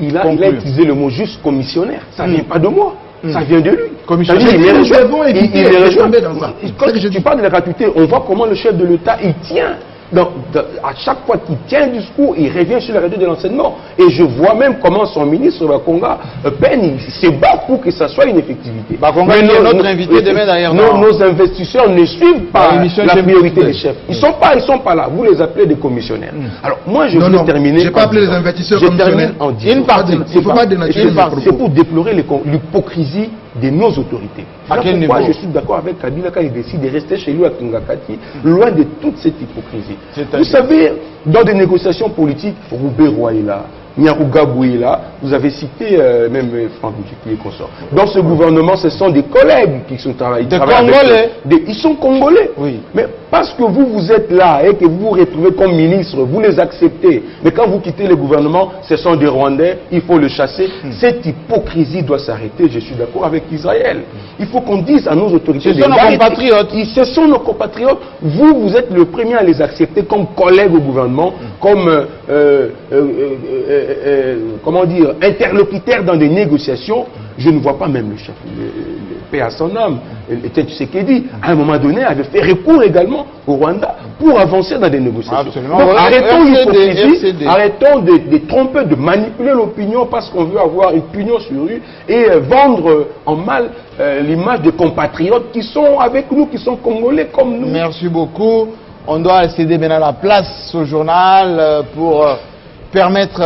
Il a utilisé le mot juste commissionnaire. Ça ne vient pas de moi. Ça vient de lui. Commissionnaire. Nous devons éviter de tomber dans ça. Quand tu parles de la gratuité, on voit comment le chef de l'État, il tient. Donc, à chaque fois qu'il tient un discours, il revient sur la gratuité de l'enseignement. Et je vois même comment son ministre Bakonga peine, il se bat pour que ça soit une effectivité. Bakonga est notre invité demain d'ailleurs. Nos investisseurs ne suivent pas la priorité des chefs. Ils sont pas là. Vous les appelez des commissionnaires. Alors, moi, je vais terminer. Je n'ai pas appelé les investisseurs commissionnaires. Une partie. C'est pour déplorer l'hypocrisie de nos autorités. Pourquoi je suis d'accord avec Kabila quand il décide de rester chez lui à Kingakati, loin de toute cette hypocrisie. Vous savez, dans des négociations politiques, Roubaix est là, Nyarugabou est là, vous avez cité même Franck Ndjiki et consorts. Dans ce gouvernement, ce sont des collègues qui sont travaillés. Des Congolais. Ils sont Congolais. Oui. Mais parce que vous êtes là et que vous vous retrouvez comme ministre, vous les acceptez. Mais quand vous quittez le gouvernement, ce sont des Rwandais, il faut le chasser. Cette hypocrisie doit s'arrêter, je suis d'accord avec Israël. Il faut qu'on dise à nos autorités... Ce sont nos compatriotes. Ce sont nos compatriotes. Vous êtes le premier à les accepter comme collègues au gouvernement, comme... comment dire, interlocutaire dans des négociations. Je ne vois pas même le chef, le paix à son âme, Tshisekedi, à un moment donné, avait fait recours également au Rwanda pour avancer dans des négociations. Absolument. Donc, arrêtons l'hypocrisie, arrêtons de tromper, de manipuler l'opinion parce qu'on veut avoir une punion sur lui et vendre en mal l'image des compatriotes qui sont avec nous, qui sont congolais comme nous. Merci beaucoup. On doit céder maintenant la place au journal pour... permettre,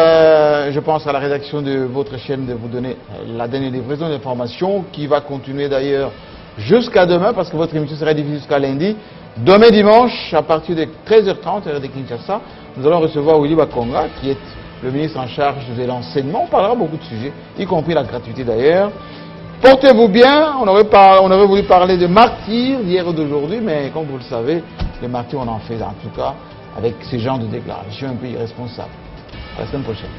je pense, à la rédaction de votre chaîne de vous donner la dernière livraison d'informations qui va continuer d'ailleurs jusqu'à demain parce que votre émission sera diffusée jusqu'à lundi. Demain dimanche, à partir de 13h30, heure de Kinshasa, nous allons recevoir Willy Bakonga qui est le ministre en charge de l'enseignement. On parlera beaucoup de sujets, y compris la gratuité d'ailleurs. Portez-vous bien, on aurait voulu parler de martyrs d'hier et d'aujourd'hui, mais comme vous le savez, les martyrs on en fait en tout cas avec ces genres de déclarations un peu irresponsables. À la semaine prochaine.